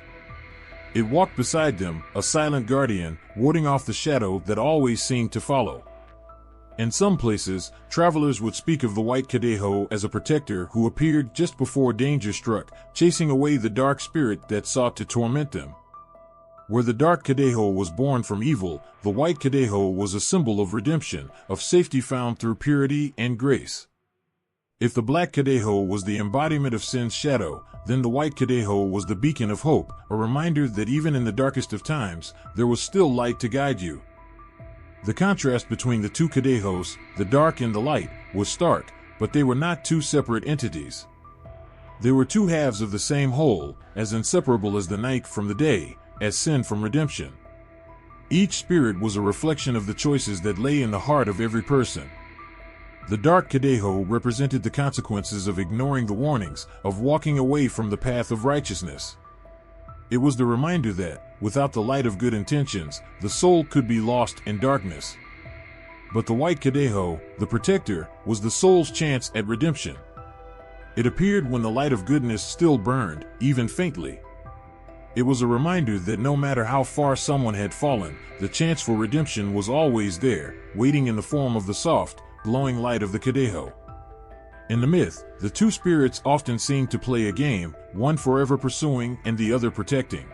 It walked beside them, a silent guardian, warding off the shadow that always seemed to follow. In some places, travelers would speak of the White Cadejo as a protector who appeared just before danger struck, chasing away the dark spirit that sought to torment them. Where the Dark Cadejo was born from evil, the White Cadejo was a symbol of redemption, of safety found through purity and grace. If the black Kadeho was the embodiment of sin's shadow, then the white Kadeho was the beacon of hope, a reminder that even in the darkest of times, there was still light to guide you. The contrast between the two Kadehos, the dark and the light, was stark, but they were not two separate entities. They were two halves of the same whole, as inseparable as the night from the day, as sin from redemption. Each spirit was a reflection of the choices that lay in the heart of every person. The dark Kadeho represented the consequences of ignoring the warnings, of walking away from the path of righteousness. It was the reminder that, without the light of good intentions, the soul could be lost in darkness. But the white Kadeho, the protector, was the soul's chance at redemption. It appeared when the light of goodness still burned, even faintly. It was a reminder that no matter how far someone had fallen, the chance for redemption was always there, waiting in the form of the soft, glowing light of the Kadeho. In the myth, the two spirits often seemed to play a game, one forever pursuing and the other protecting.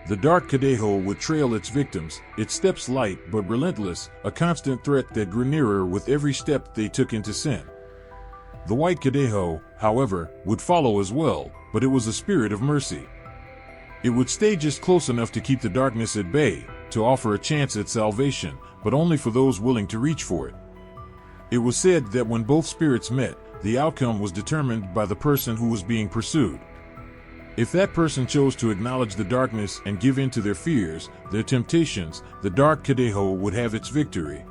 The dark Kadeho would trail its victims, its steps light but relentless, a constant threat that grew nearer with every step they took into sin. The white Kadeho, however, would follow as well, but it was a spirit of mercy. It would stay just close enough to keep the darkness at bay, to offer a chance at salvation, but only for those willing to reach for it. It was said that when both spirits met, the outcome was determined by the person who was being pursued. If that person chose to acknowledge the darkness and give in to their fears, their temptations, the dark Kadeho would have its victory.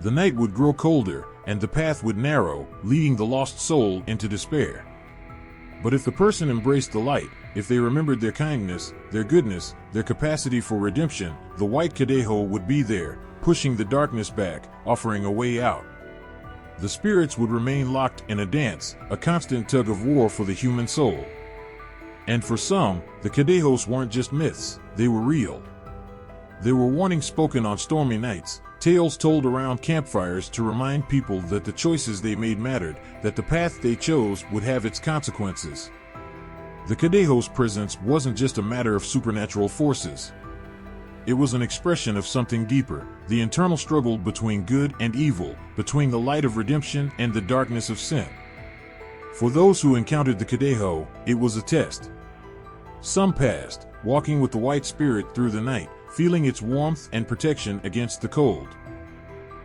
The night would grow colder, and the path would narrow, leading the lost soul into despair. But if the person embraced the light, if they remembered their kindness, their goodness, their capacity for redemption, the white Kadeho would be there, pushing the darkness back, offering a way out. The spirits would remain locked in a dance, a constant tug of war for the human soul. And for some, the Kadehos weren't just myths, they were real. They were warnings spoken on stormy nights, tales told around campfires to remind people that the choices they made mattered, that the path they chose would have its consequences. The Kadehos' presence wasn't just a matter of supernatural forces. It was an expression of something deeper, the internal struggle between good and evil, between the light of redemption and the darkness of sin. For those who encountered the Kadeho, it was a test. Some passed, walking with the white spirit through the night, feeling its warmth and protection against the cold.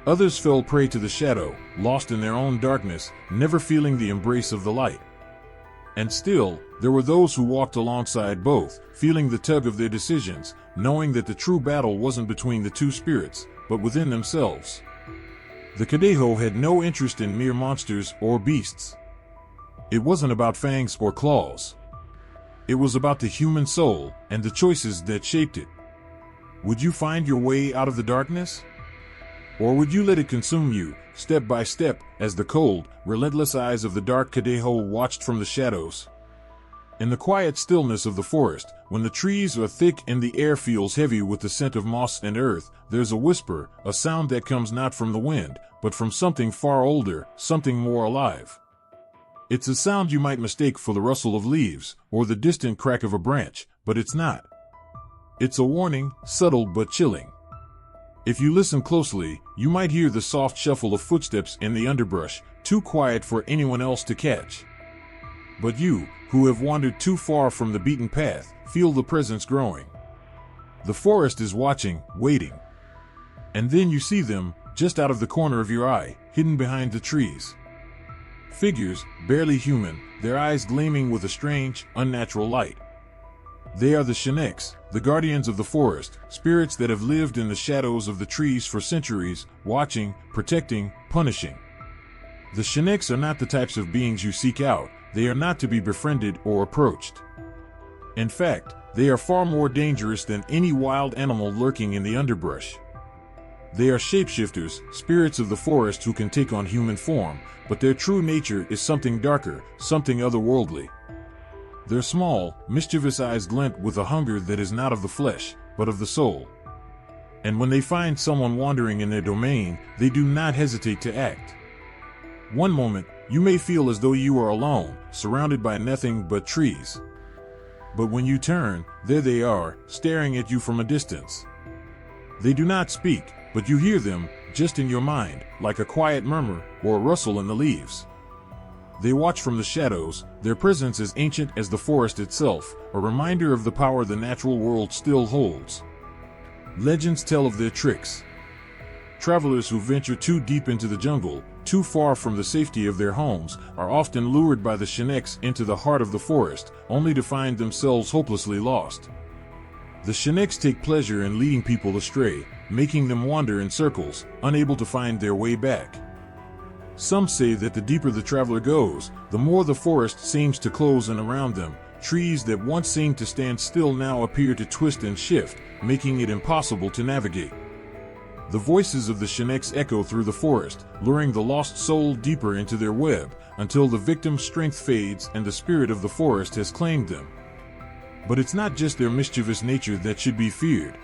Others fell prey to the shadow, lost in their own darkness, never feeling the embrace of the light. And still, there were those who walked alongside both, feeling the tug of their decisions, knowing that the true battle wasn't between the two spirits, but within themselves. The Kadeho had no interest in mere monsters or beasts. It wasn't about fangs or claws. It was about the human soul and the choices that shaped it. Would you find your way out of the darkness? Or would you let it consume you, step by step, as the cold, relentless eyes of the dark Kadeho watched from the shadows? In the quiet stillness of the forest, when the trees are thick and the air feels heavy with the scent of moss and earth, there's a whisper, a sound that comes not from the wind, but from something far older, something more alive. It's a sound you might mistake for the rustle of leaves, or the distant crack of a branch, but it's not. It's a warning, subtle but chilling. If you listen closely, you might hear the soft shuffle of footsteps in the underbrush, too quiet for anyone else to catch. But you, who have wandered too far from the beaten path, feel the presence growing. The forest is watching, waiting. And then you see them, just out of the corner of your eye, hidden behind the trees. Figures, barely human, their eyes gleaming with a strange, unnatural light. They are the Sheneks, the guardians of the forest, spirits that have lived in the shadows of the trees for centuries, watching, protecting, punishing. The Sheneks are not the types of beings you seek out, they are not to be befriended or approached. In fact, they are far more dangerous than any wild animal lurking in the underbrush. They are shapeshifters, spirits of the forest who can take on human form, but their true nature is something darker, something otherworldly. Their small, mischievous eyes glint with a hunger that is not of the flesh, but of the soul. And when they find someone wandering in their domain, they do not hesitate to act. One moment, you may feel as though you are alone, surrounded by nothing but trees. But when you turn, there they are, staring at you from a distance. They do not speak, but you hear them, just in your mind, like a quiet murmur or a rustle in the leaves. They watch from the shadows, their presence as ancient as the forest itself, a reminder of the power the natural world still holds. Legends tell of their tricks. Travelers who venture too deep into the jungle, too far from the safety of their homes, are often lured by the Sheneks into the heart of the forest, only to find themselves hopelessly lost. The Sheneks take pleasure in leading people astray, making them wander in circles, unable to find their way back. Some say that the deeper the traveler goes, the more the forest seems to close in around them. Trees that once seemed to stand still now appear to twist and shift, making it impossible to navigate. The voices of the Sheneks echo through the forest, luring the lost soul deeper into their web, until the victim's strength fades and the spirit of the forest has claimed them. But it's not just their mischievous nature that should be feared.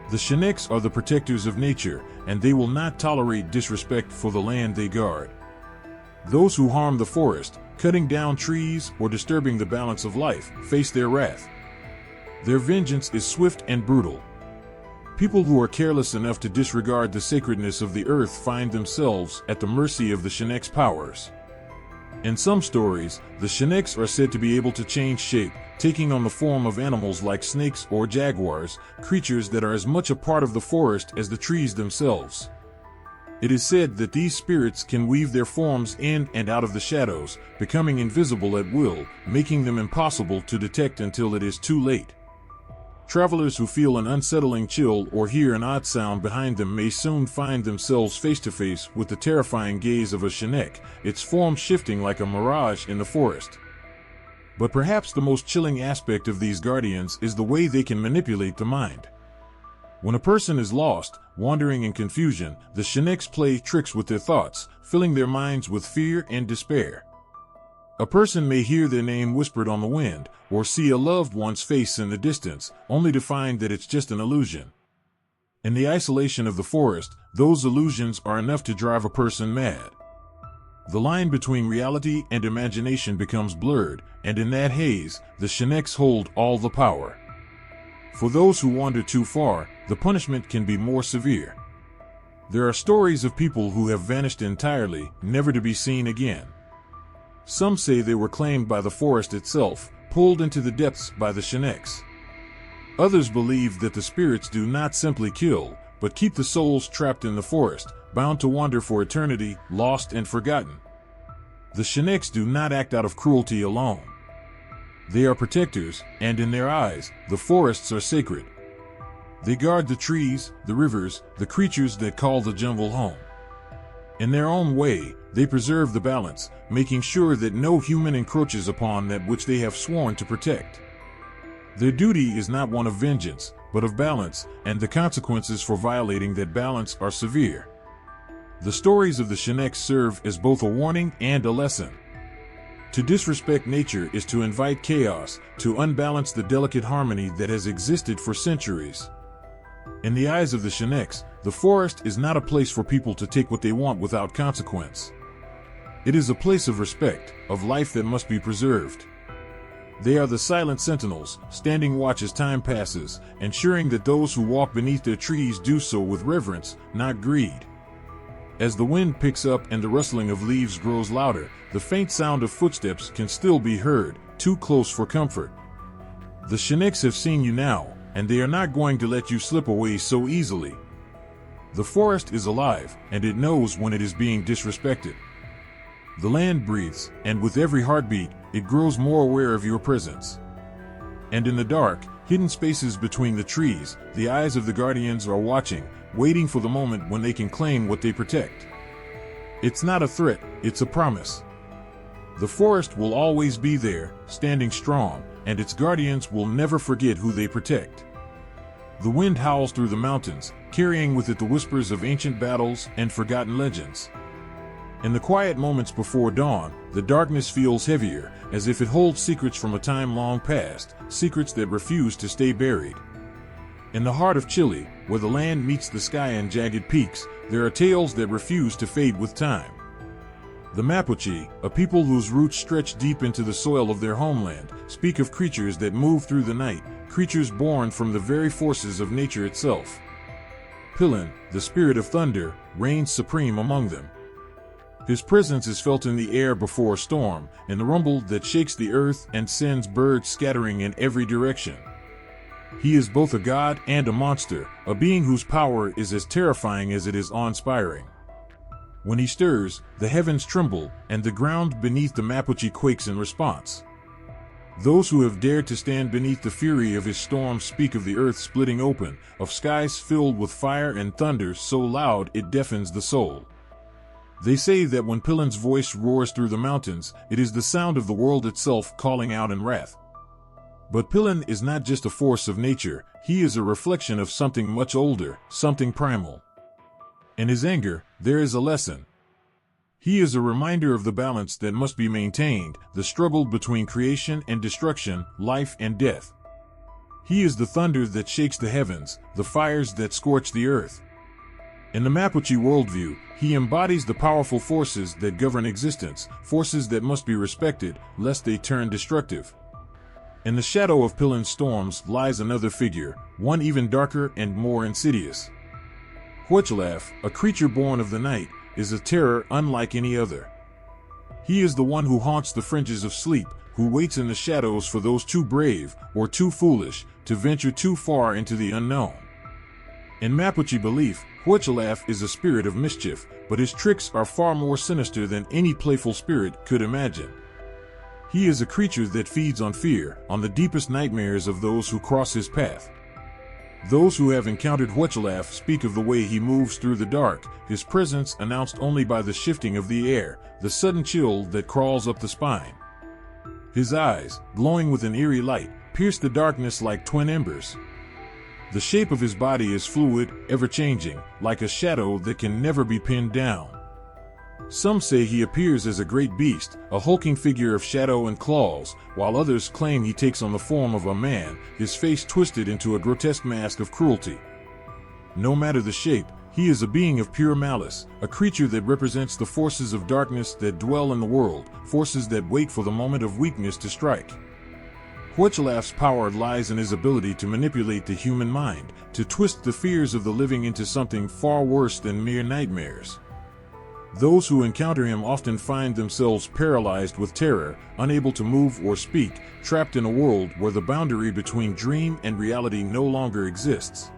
The Sheneks are the protectors of nature, and they will not tolerate disrespect for the land they guard. Those who harm the forest, cutting down trees or disturbing the balance of life, face their wrath. Their vengeance is swift and brutal. People who are careless enough to disregard the sacredness of the earth find themselves at the mercy of the Sheneks' powers. In some stories, the Sheneks are said to be able to change shape, taking on the form of animals like snakes or jaguars, creatures that are as much a part of the forest as the trees themselves. It is said that these spirits can weave their forms in and out of the shadows, becoming invisible at will, making them impossible to detect until it is too late. Travelers who feel an unsettling chill or hear an odd sound behind them may soon find themselves face to face with the terrifying gaze of a Shenek, its form shifting like a mirage in the forest. But perhaps the most chilling aspect of these guardians is the way they can manipulate the mind. When a person is lost, wandering in confusion, the Sheneks play tricks with their thoughts, filling their minds with fear and despair. A person may hear their name whispered on the wind, or see a loved one's face in the distance, only to find that it's just an illusion. In the isolation of the forest, those illusions are enough to drive a person mad. The line between reality and imagination becomes blurred, and in that haze, the Sheneks hold all the power. For those who wander too far, the punishment can be more severe. There are stories of people who have vanished entirely, never to be seen again. Some say they were claimed by the forest itself, pulled into the depths by the Sheneks. Others believe that the spirits do not simply kill, but keep the souls trapped in the forest, bound to wander for eternity, lost and forgotten. The Sheneks do not act out of cruelty alone. They are protectors, and in their eyes, the forests are sacred. They guard the trees, the rivers, the creatures that call the jungle home. In their own way, they preserve the balance, making sure that no human encroaches upon that which they have sworn to protect. Their duty is not one of vengeance, but of balance, and the consequences for violating that balance are severe. The stories of the Sheneks serve as both a warning and a lesson. To disrespect nature is to invite chaos, to unbalance the delicate harmony that has existed for centuries. In the eyes of the Sheneks, the forest is not a place for people to take what they want without consequence. It is a place of respect, of life that must be preserved. They are the silent sentinels, standing watch as time passes, ensuring that those who walk beneath their trees do so with reverence, not greed. As the wind picks up and the rustling of leaves grows louder, the faint sound of footsteps can still be heard, too close for comfort. The Sheneks have seen you now, and they are not going to let you slip away so easily. The forest is alive, and it knows when it is being disrespected. The land breathes, and with every heartbeat, it grows more aware of your presence. And in the dark, hidden spaces between the trees, the eyes of the guardians are watching, waiting for the moment when they can claim what they protect. It's not a threat, it's a promise. The forest will always be there, standing strong, and its guardians will never forget who they protect. The wind howls through the mountains, carrying with it the whispers of ancient battles and forgotten legends. In the quiet moments before dawn, the darkness feels heavier, as if it holds secrets from a time long past, secrets that refuse to stay buried. In the heart of Chile, where the land meets the sky in jagged peaks, there are tales that refuse to fade with time. The Mapuche, a people whose roots stretch deep into the soil of their homeland, speak of creatures that move through the night, creatures born from the very forces of nature itself. Pilin, the spirit of thunder, reigns supreme among them. His presence is felt in the air before a storm, in the rumble that shakes the earth and sends birds scattering in every direction. He is both a god and a monster, a being whose power is as terrifying as it is awe-inspiring. When he stirs, the heavens tremble, and the ground beneath the Mapuche quakes in response. Those who have dared to stand beneath the fury of his storms speak of the earth splitting open, of skies filled with fire and thunder so loud it deafens the soul. They say that when Pilin's voice roars through the mountains, it is the sound of the world itself calling out in wrath. But Pilin is not just a force of nature, he is a reflection of something much older, something primal. In his anger, there is a lesson. He is a reminder of the balance that must be maintained, the struggle between creation and destruction, life and death. He is the thunder that shakes the heavens, the fires that scorch the earth. In the Mapuche worldview, he embodies the powerful forces that govern existence, forces that must be respected, lest they turn destructive. In the shadow of Pilin's storms lies another figure, one even darker and more insidious. Huachalaf, a creature born of the night, is a terror unlike any other. He is the one who haunts the fringes of sleep, who waits in the shadows for those too brave, or too foolish, to venture too far into the unknown. In Mapuche belief, Huachalaf is a spirit of mischief, but his tricks are far more sinister than any playful spirit could imagine. He is a creature that feeds on fear, on the deepest nightmares of those who cross his path. Those who have encountered Huachalaf speak of the way he moves through the dark, his presence announced only by the shifting of the air, the sudden chill that crawls up the spine. His eyes, glowing with an eerie light, pierce the darkness like twin embers. The shape of his body is fluid, ever-changing, like a shadow that can never be pinned down. Some say he appears as a great beast, a hulking figure of shadow and claws, while others claim he takes on the form of a man, his face twisted into a grotesque mask of cruelty. No matter the shape, he is a being of pure malice, a creature that represents the forces of darkness that dwell in the world, forces that wait for the moment of weakness to strike. Huachalaf's power lies in his ability to manipulate the human mind, to twist the fears of the living into something far worse than mere nightmares. Those who encounter him often find themselves paralyzed with terror, unable to move or speak, trapped in a world where the boundary between dream and reality no longer exists.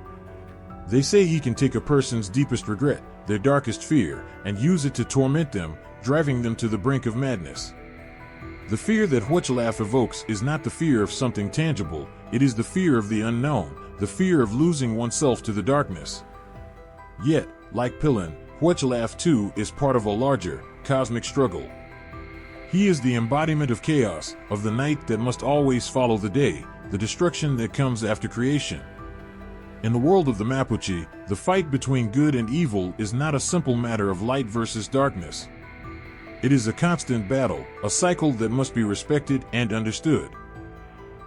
They say he can take a person's deepest regret, their darkest fear, and use it to torment them, driving them to the brink of madness. The fear that Huachalaf evokes is not the fear of something tangible, it is the fear of the unknown, the fear of losing oneself to the darkness. Yet, like Pilin, Huachalaf too is part of a larger, cosmic struggle. He is the embodiment of chaos, of the night that must always follow the day, the destruction that comes after creation. In the world of the Mapuche, the fight between good and evil is not a simple matter of light versus darkness. It is a constant battle, a cycle that must be respected and understood.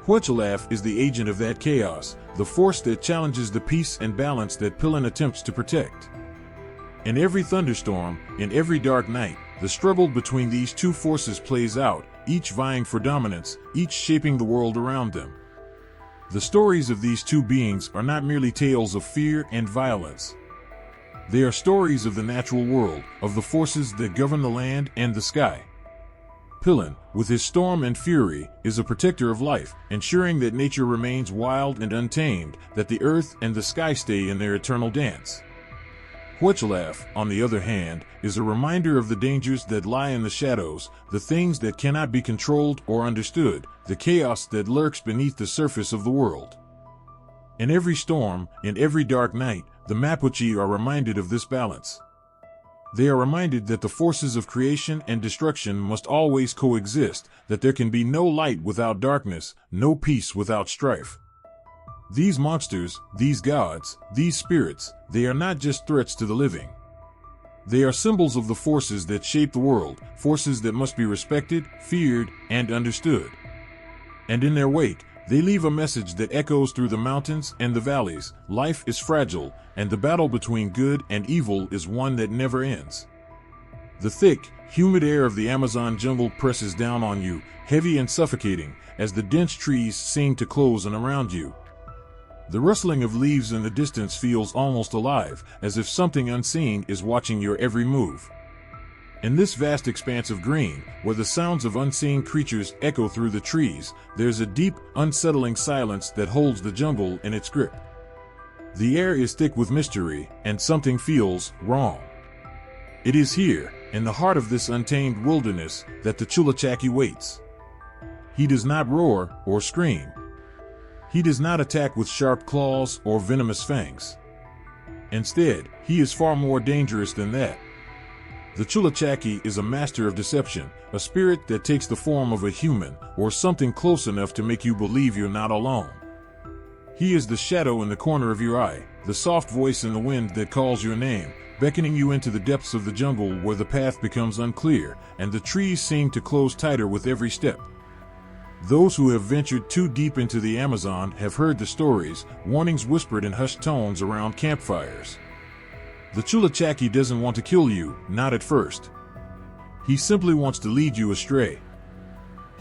Huachalaf is the agent of that chaos, the force that challenges the peace and balance that Pilin attempts to protect. In every thunderstorm, in every dark night, the struggle between these two forces plays out, each vying for dominance, each shaping the world around them. The stories of these two beings are not merely tales of fear and violence. They are stories of the natural world, of the forces that govern the land and the sky. Pilin, with his storm and fury, is a protector of life, ensuring that nature remains wild and untamed, that the earth and the sky stay in their eternal dance. Huachalaf, on the other hand, is a reminder of the dangers that lie in the shadows, the things that cannot be controlled or understood, the chaos that lurks beneath the surface of the world. In every storm, in every dark night, the Mapuche are reminded of this balance. They are reminded that the forces of creation and destruction must always coexist, that there can be no light without darkness, no peace without strife. These monsters, these gods, these spirits, they are not just threats to the living. They are symbols of the forces that shape the world, forces that must be respected, feared, and understood. And in their wake, they leave a message that echoes through the mountains and the valleys. Life is fragile, and the battle between good and evil is one that never ends. The thick, humid air of the Amazon jungle presses down on you, heavy and suffocating, as the dense trees seem to close in around you. The rustling of leaves in the distance feels almost alive, as if something unseen is watching your every move. In this vast expanse of green, where the sounds of unseen creatures echo through the trees, there's a deep, unsettling silence that holds the jungle in its grip. The air is thick with mystery, and something feels wrong. It is here, in the heart of this untamed wilderness, that the Chulachaki waits. He does not roar or scream. He does not attack with sharp claws or venomous fangs. Instead, he is far more dangerous than that. The Chulachaki is a master of deception, a spirit that takes the form of a human or something close enough to make you believe you're not alone. He is the shadow in the corner of your eye, the soft voice in the wind that calls your name, beckoning you into the depths of the jungle where the path becomes unclear and the trees seem to close tighter with every step. Those who have ventured too deep into the Amazon have heard the stories, warnings whispered in hushed tones around campfires. The Chulachaki doesn't want to kill you, not at first. He simply wants to lead you astray.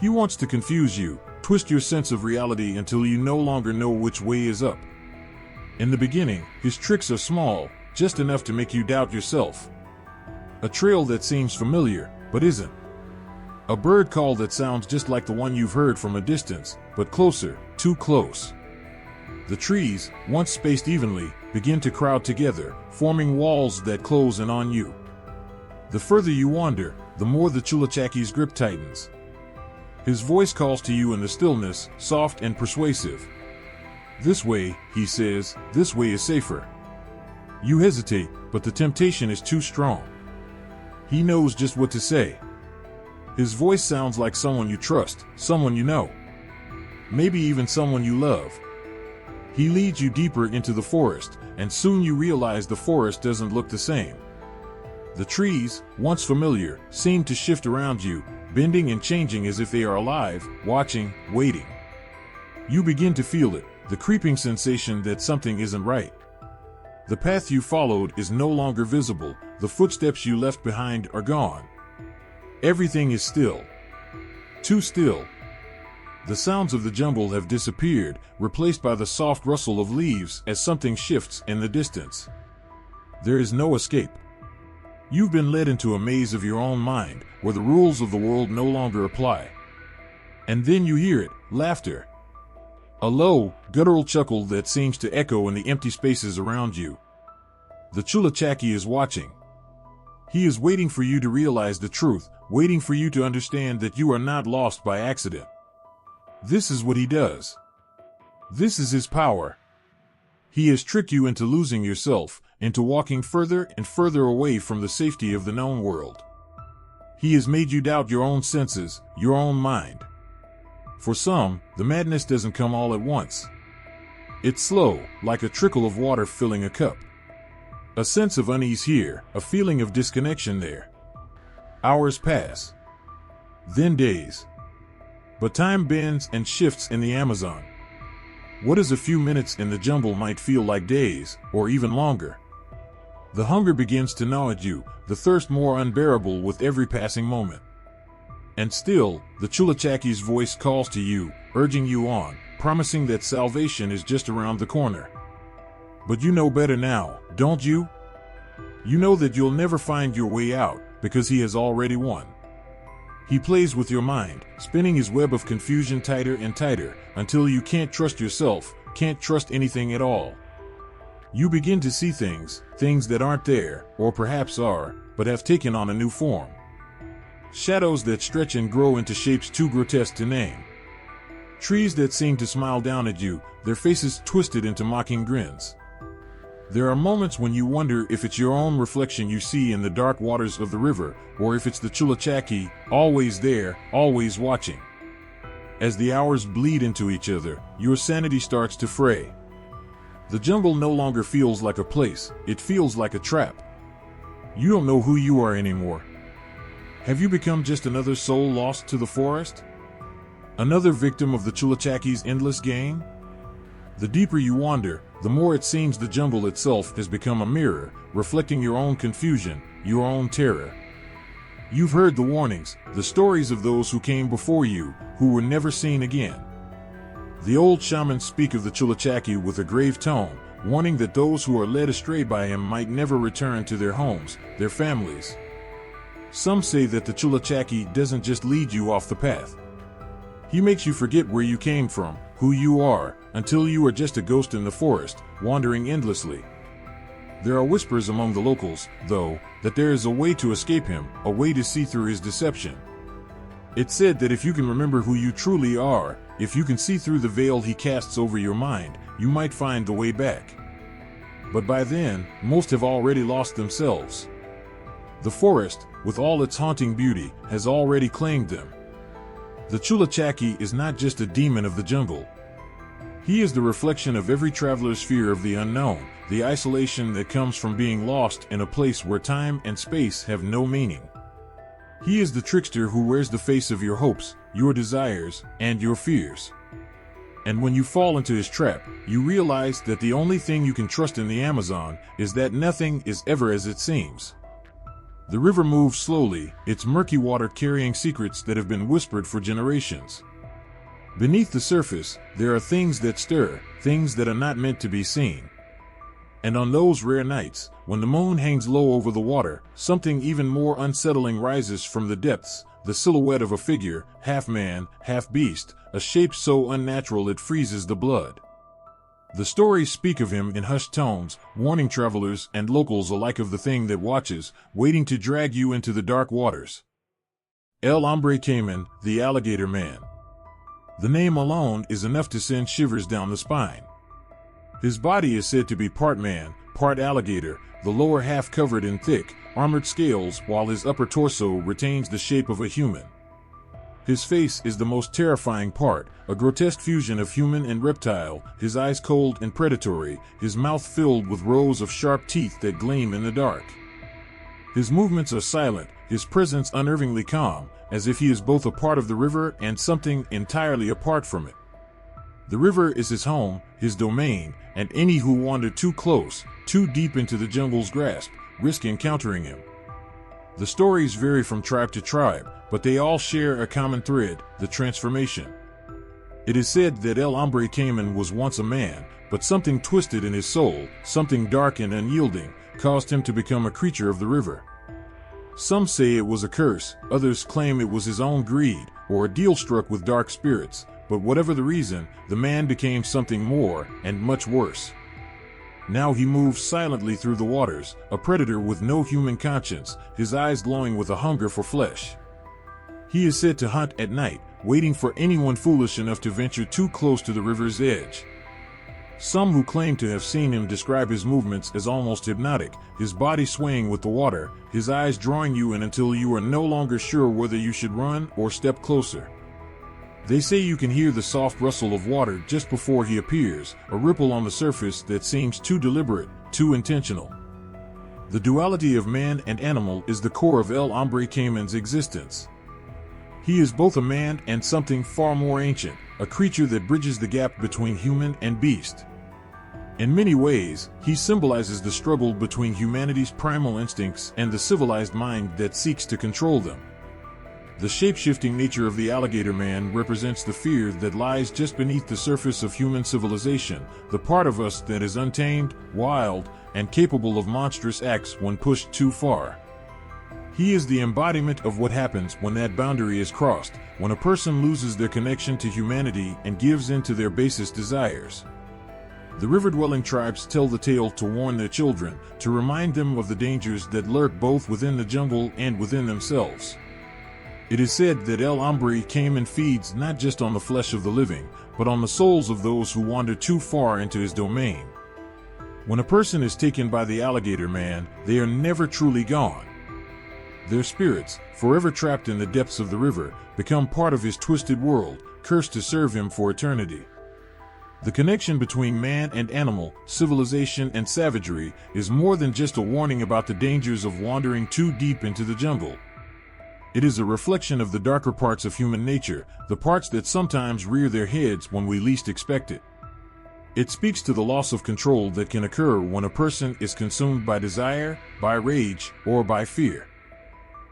He wants to confuse you, twist your sense of reality until you no longer know which way is up. In the beginning, his tricks are small, just enough to make you doubt yourself. A trail that seems familiar, but isn't. A bird call that sounds just like the one you've heard from a distance, but closer, too close. The trees, once spaced evenly, begin to crowd together, forming walls that close in on you. The further you wander, the more the Chulachaki's grip tightens. His voice calls to you in the stillness, soft and persuasive. This way, he says, this way is safer. You hesitate, but the temptation is too strong. He knows just what to say. His voice sounds like someone you trust, someone you know. Maybe even someone you love. He leads you deeper into the forest, and soon you realize the forest doesn't look the same. The trees, once familiar, seem to shift around you, bending and changing as if they are alive, watching, waiting. You begin to feel it, the creeping sensation that something isn't right. The path you followed is no longer visible, the footsteps you left behind are gone. Everything is still. Too still. The sounds of the jungle have disappeared, replaced by the soft rustle of leaves as something shifts in the distance. There is no escape. You've been led into a maze of your own mind, where the rules of the world no longer apply. And then you hear it, laughter. A low, guttural chuckle that seems to echo in the empty spaces around you. The Chulachaki is watching. He is waiting for you to realize the truth, waiting for you to understand that you are not lost by accident. This is what he does. This is his power. He has tricked you into losing yourself, into walking further and further away from the safety of the known world. He has made you doubt your own senses, your own mind. For some, the madness doesn't come all at once. It's slow, like a trickle of water filling a cup. A sense of unease here, a feeling of disconnection there. Hours pass. Then days. But time bends and shifts in the Amazon. What is a few minutes in the jungle might feel like days, or even longer. The hunger begins to gnaw at you, the thirst more unbearable with every passing moment. And still, the Chulachaki's voice calls to you, urging you on, promising that salvation is just around the corner. But you know better now, don't you? You know that you'll never find your way out, because he has already won. He plays with your mind, spinning his web of confusion tighter and tighter, until you can't trust yourself, can't trust anything at all. You begin to see things that aren't there, or perhaps are, but have taken on a new form. Shadows that stretch and grow into shapes too grotesque to name. Trees that seem to smile down at you, their faces twisted into mocking grins. There are moments when you wonder if it's your own reflection you see in the dark waters of the river, or if it's the Chulachaki, always there, always watching. As the hours bleed into each other, your sanity starts to fray. The jungle no longer feels like a place, it feels like a trap. You don't know who you are anymore. Have you become just another soul lost to the forest? Another victim of the Chulachaki's endless game? The deeper you wander, the more it seems the jungle itself has become a mirror, reflecting your own confusion, your own terror. You've heard the warnings, the stories of those who came before you, who were never seen again. The old shamans speak of the Chulachaki with a grave tone, warning that those who are led astray by him might never return to their homes, their families. Some say that the Chulachaki doesn't just lead you off the path. He makes you forget where you came from, who you are, until you are just a ghost in the forest, wandering endlessly. There are whispers among the locals, though, that there is a way to escape him, a way to see through his deception. It's said that if you can remember who you truly are, if you can see through the veil he casts over your mind, you might find the way back. But by then, most have already lost themselves. The forest, with all its haunting beauty, has already claimed them. The Chulachaki is not just a demon of the jungle. He is the reflection of every traveler's fear of the unknown, the isolation that comes from being lost in a place where time and space have no meaning. He is the trickster who wears the face of your hopes, your desires, and your fears. And when you fall into his trap, you realize that the only thing you can trust in the Amazon is that nothing is ever as it seems. The river moves slowly, its murky water carrying secrets that have been whispered for generations. Beneath the surface, there are things that stir, things that are not meant to be seen. And on those rare nights, when the moon hangs low over the water, something even more unsettling rises from the depths, the silhouette of a figure, half man, half beast, a shape so unnatural it freezes the blood. The stories speak of him in hushed tones, warning travelers and locals alike of the thing that watches, waiting to drag you into the dark waters. El Hombre Cayman, the Alligator Man. The name alone is enough to send shivers down the spine. His body is said to be part man, part alligator, the lower half covered in thick, armored scales while his upper torso retains the shape of a human. His face is the most terrifying part, a grotesque fusion of human and reptile, his eyes cold and predatory, his mouth filled with rows of sharp teeth that gleam in the dark. His movements are silent, his presence unnervingly calm, as if he is both a part of the river and something entirely apart from it. The river is his home, his domain, and any who wander too close, too deep into the jungle's grasp, risk encountering him. The stories vary from tribe to tribe, but they all share a common thread, the transformation. It is said that El Hombre Cayman was once a man, but something twisted in his soul, something dark and unyielding, caused him to become a creature of the river. Some say it was a curse, others claim it was his own greed, or a deal struck with dark spirits, but whatever the reason, the man became something more, and much worse. Now he moves silently through the waters, a predator with no human conscience, his eyes glowing with a hunger for flesh. He is said to hunt at night, waiting for anyone foolish enough to venture too close to the river's edge. Some who claim to have seen him describe his movements as almost hypnotic, his body swaying with the water, his eyes drawing you in until you are no longer sure whether you should run or step closer. They say you can hear the soft rustle of water just before he appears, a ripple on the surface that seems too deliberate, too intentional. The duality of man and animal is the core of El Hombre Cayman's existence. He is both a man and something far more ancient, a creature that bridges the gap between human and beast. In many ways, he symbolizes the struggle between humanity's primal instincts and the civilized mind that seeks to control them. The shape-shifting nature of the alligator man represents the fear that lies just beneath the surface of human civilization, the part of us that is untamed, wild, and capable of monstrous acts when pushed too far. He is the embodiment of what happens when that boundary is crossed, when a person loses their connection to humanity and gives in to their basest desires. The river-dwelling tribes tell the tale to warn their children, to remind them of the dangers that lurk both within the jungle and within themselves. It is said that El Hombre Cayman feeds not just on the flesh of the living, but on the souls of those who wander too far into his domain. When a person is taken by the alligator man, they are never truly gone. Their spirits, forever trapped in the depths of the river, become part of his twisted world, cursed to serve him for eternity. The connection between man and animal, civilization and savagery, is more than just a warning about the dangers of wandering too deep into the jungle. It is a reflection of the darker parts of human nature, the parts that sometimes rear their heads when we least expect it. It speaks to the loss of control that can occur when a person is consumed by desire, by rage, or by fear.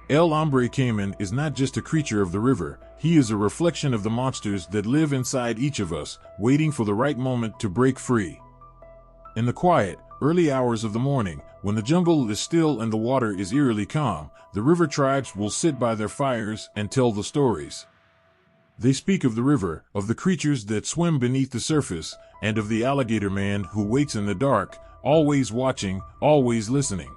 El Hombre Cayman is not just a creature of the river, he is a reflection of the monsters that live inside each of us, waiting for the right moment to break free. In the quiet, early hours of the morning, when the jungle is still and the water is eerily calm, the river tribes will sit by their fires and tell the stories. They speak of the river, of the creatures that swim beneath the surface, and of the alligator man who waits in the dark, always watching, always listening.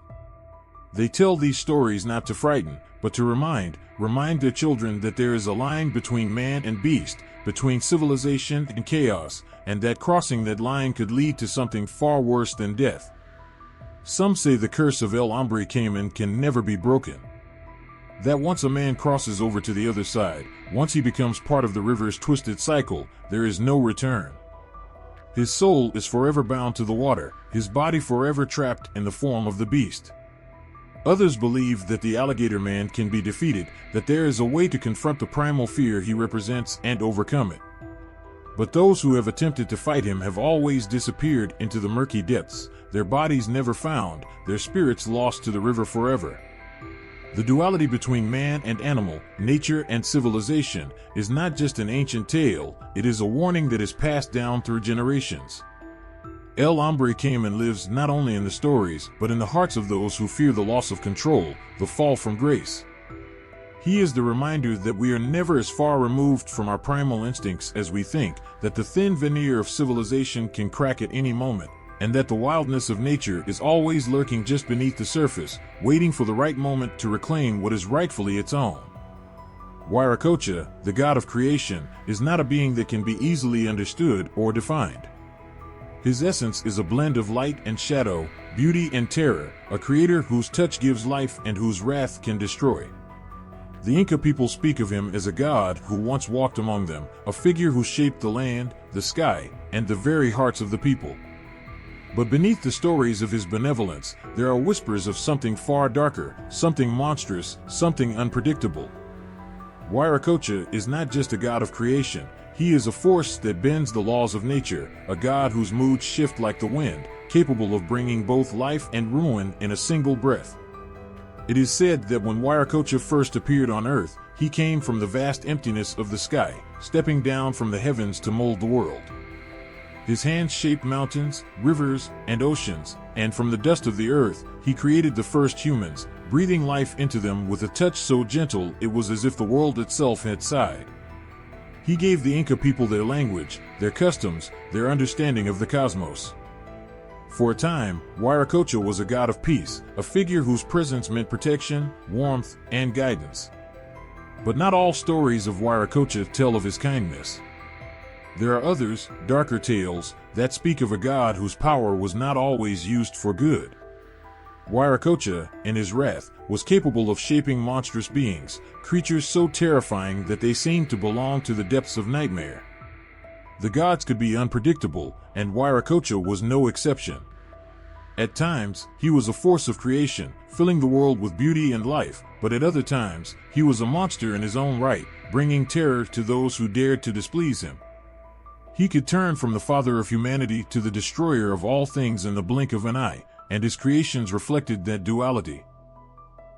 They tell these stories not to frighten, but to remind their children that there is a line between man and beast, between civilization and chaos, and that crossing that line could lead to something far worse than death. Some say the curse of El Hombre Cayman can never be broken. That once a man crosses over to the other side, once he becomes part of the river's twisted cycle, there is no return. His soul is forever bound to the water, his body forever trapped in the form of the beast. Others believe that the alligator man can be defeated, that there is a way to confront the primal fear he represents and overcome it. But those who have attempted to fight him have always disappeared into the murky depths, their bodies never found, their spirits lost to the river forever. The duality between man and animal, nature and civilization, is not just an ancient tale, it is a warning that is passed down through generations. El Hombre Cayman lives not only in the stories, but in the hearts of those who fear the loss of control, the fall from grace. He is the reminder that we are never as far removed from our primal instincts as we think, that the thin veneer of civilization can crack at any moment, and that the wildness of nature is always lurking just beneath the surface, waiting for the right moment to reclaim what is rightfully its own. Wiracocha, the god of creation, is not a being that can be easily understood or defined. His essence is a blend of light and shadow, beauty and terror, a creator whose touch gives life and whose wrath can destroy. The Inca people speak of him as a god who once walked among them, a figure who shaped the land, the sky, and the very hearts of the people. But beneath the stories of his benevolence, there are whispers of something far darker, something monstrous, something unpredictable. Wiracocha is not just a god of creation, he is a force that bends the laws of nature, a god whose moods shift like the wind, capable of bringing both life and ruin in a single breath. It is said that when Wiracocha first appeared on earth, he came from the vast emptiness of the sky, stepping down from the heavens to mold the world. His hands shaped mountains, rivers, and oceans, and from the dust of the earth, he created the first humans, breathing life into them with a touch so gentle it was as if the world itself had sighed. He gave the Inca people their language, their customs, their understanding of the cosmos. For a time, Wiracocha was a god of peace, a figure whose presence meant protection, warmth, and guidance. But not all stories of Wiracocha tell of his kindness. There are others, darker tales, that speak of a god whose power was not always used for good. Wiracocha, in his wrath, was capable of shaping monstrous beings, creatures so terrifying that they seemed to belong to the depths of nightmare. The gods could be unpredictable, and Wiracocha was no exception. At times, he was a force of creation, filling the world with beauty and life, but at other times, he was a monster in his own right, bringing terror to those who dared to displease him. He could turn from the father of humanity to the destroyer of all things in the blink of an eye, and his creations reflected that duality.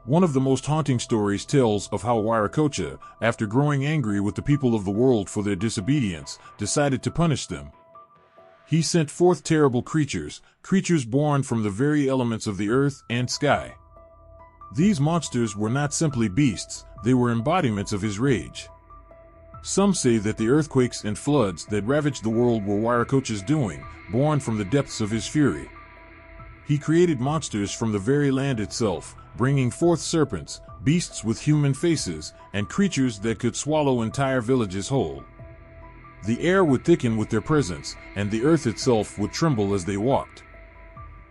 One of the most haunting stories tells of how Wiracocha, after growing angry with the people of the world for their disobedience, decided to punish them. He sent forth terrible creatures, creatures born from the very elements of the earth and sky. These monsters were not simply beasts, they were embodiments of his rage. Some say that the earthquakes and floods that ravaged the world were Wiracocha's doing, born from the depths of his fury. He created monsters from the very land itself, bringing forth serpents, beasts with human faces, and creatures that could swallow entire villages whole. The air would thicken with their presence, and the earth itself would tremble as they walked.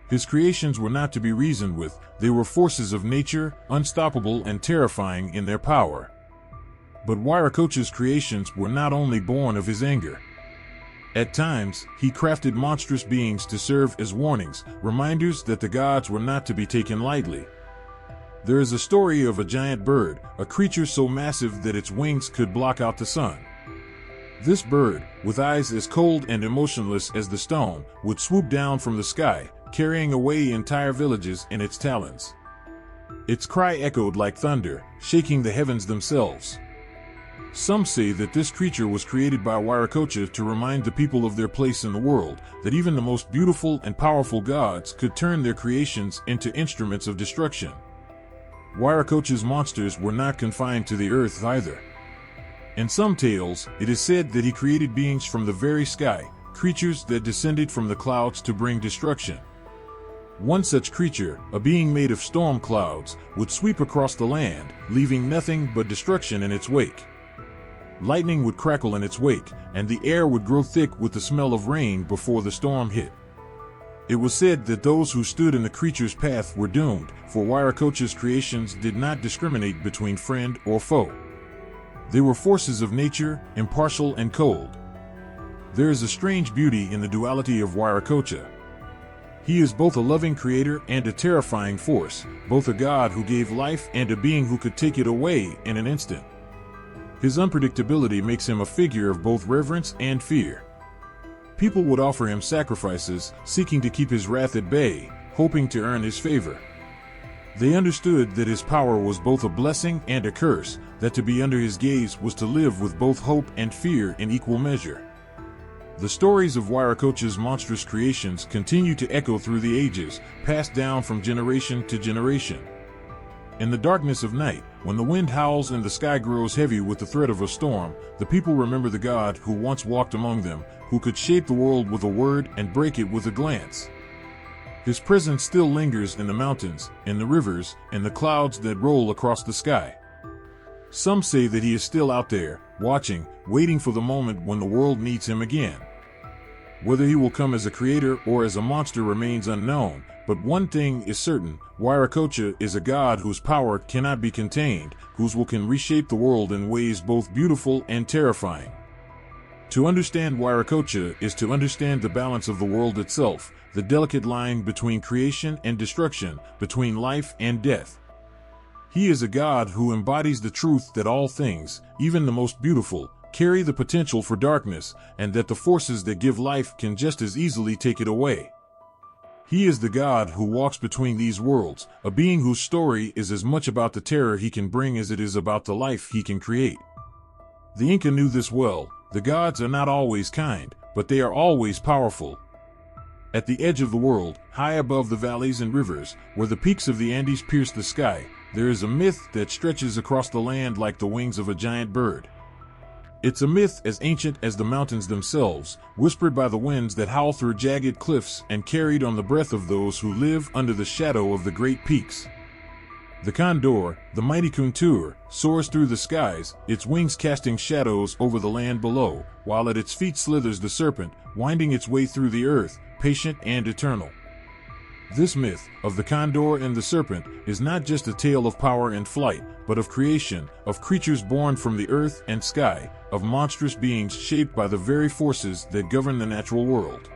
His creations were not to be reasoned with, they were forces of nature, unstoppable and terrifying in their power. But Wiracocha's creations were not only born of his anger. At times, he crafted monstrous beings to serve as warnings, reminders that the gods were not to be taken lightly. There is a story of a giant bird, a creature so massive that its wings could block out the sun. This bird, with eyes as cold and emotionless as the stone, would swoop down from the sky, carrying away entire villages in its talons. Its cry echoed like thunder, shaking the heavens themselves. Some say that this creature was created by Wiracocha to remind the people of their place in the world, that even the most beautiful and powerful gods could turn their creations into instruments of destruction. Wiracocha's monsters were not confined to the earth either. In some tales, it is said that he created beings from the very sky, creatures that descended from the clouds to bring destruction. One such creature, a being made of storm clouds, would sweep across the land, leaving nothing but destruction in its wake. Lightning would crackle in its wake, and the air would grow thick with the smell of rain before the storm hit. It was said that those who stood in the creature's path were doomed, for Wiracocha's creations did not discriminate between friend or foe. They were forces of nature, impartial and cold. There is a strange beauty in the duality of Wiracocha. He is both a loving creator and a terrifying force, both a god who gave life and a being who could take it away in an instant. His unpredictability makes him a figure of both reverence and fear. People would offer him sacrifices, seeking to keep his wrath at bay, hoping to earn his favor. They understood that his power was both a blessing and a curse, that to be under his gaze was to live with both hope and fear in equal measure. The stories of Wiracocha's monstrous creations continue to echo through the ages, passed down from generation to generation. In the darkness of night, when the wind howls and the sky grows heavy with the threat of a storm, the people remember the god who once walked among them, who could shape the world with a word and break it with a glance. His presence still lingers in the mountains, in the rivers, in the clouds that roll across the sky. Some say that he is still out there, watching, waiting for the moment when the world needs him again. Whether he will come as a creator or as a monster remains unknown, but one thing is certain: Wiracocha is a god whose power cannot be contained, whose will can reshape the world in ways both beautiful and terrifying. To understand Wiracocha is to understand the balance of the world itself, the delicate line between creation and destruction, between life and death. He is a god who embodies the truth that all things, even the most beautiful, carry the potential for darkness, and that the forces that give life can just as easily take it away. He is the god who walks between these worlds, a being whose story is as much about the terror he can bring as it is about the life he can create. The Inca knew this well. The gods are not always kind, but they are always powerful. At the edge of the world, high above the valleys and rivers, where the peaks of the Andes pierce the sky, there is a myth that stretches across the land like the wings of a giant bird. It's a myth as ancient as the mountains themselves, whispered by the winds that howl through jagged cliffs and carried on the breath of those who live under the shadow of the great peaks. The condor, the mighty kuntur, soars through the skies, its wings casting shadows over the land below, while at its feet slithers the serpent, winding its way through the earth, patient and eternal. This myth, of the condor and the serpent, is not just a tale of power and flight, but of creation, of creatures born from the earth and sky, of monstrous beings shaped by the very forces that govern the natural world.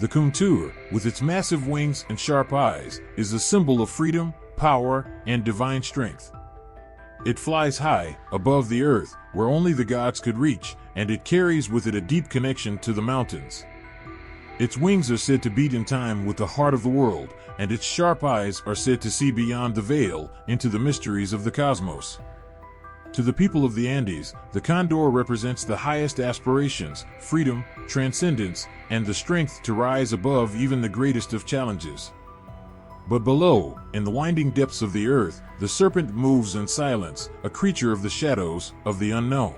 The kuntur, with its massive wings and sharp eyes, is a symbol of freedom, power, and divine strength. It flies high, above the earth, where only the gods could reach, and it carries with it a deep connection to the mountains. Its wings are said to beat in time with the heart of the world, and its sharp eyes are said to see beyond the veil, into the mysteries of the cosmos. To the people of the Andes, the condor represents the highest aspirations, freedom, transcendence, and the strength to rise above even the greatest of challenges. But below, in the winding depths of the earth, the serpent moves in silence, a creature of the shadows, of the unknown.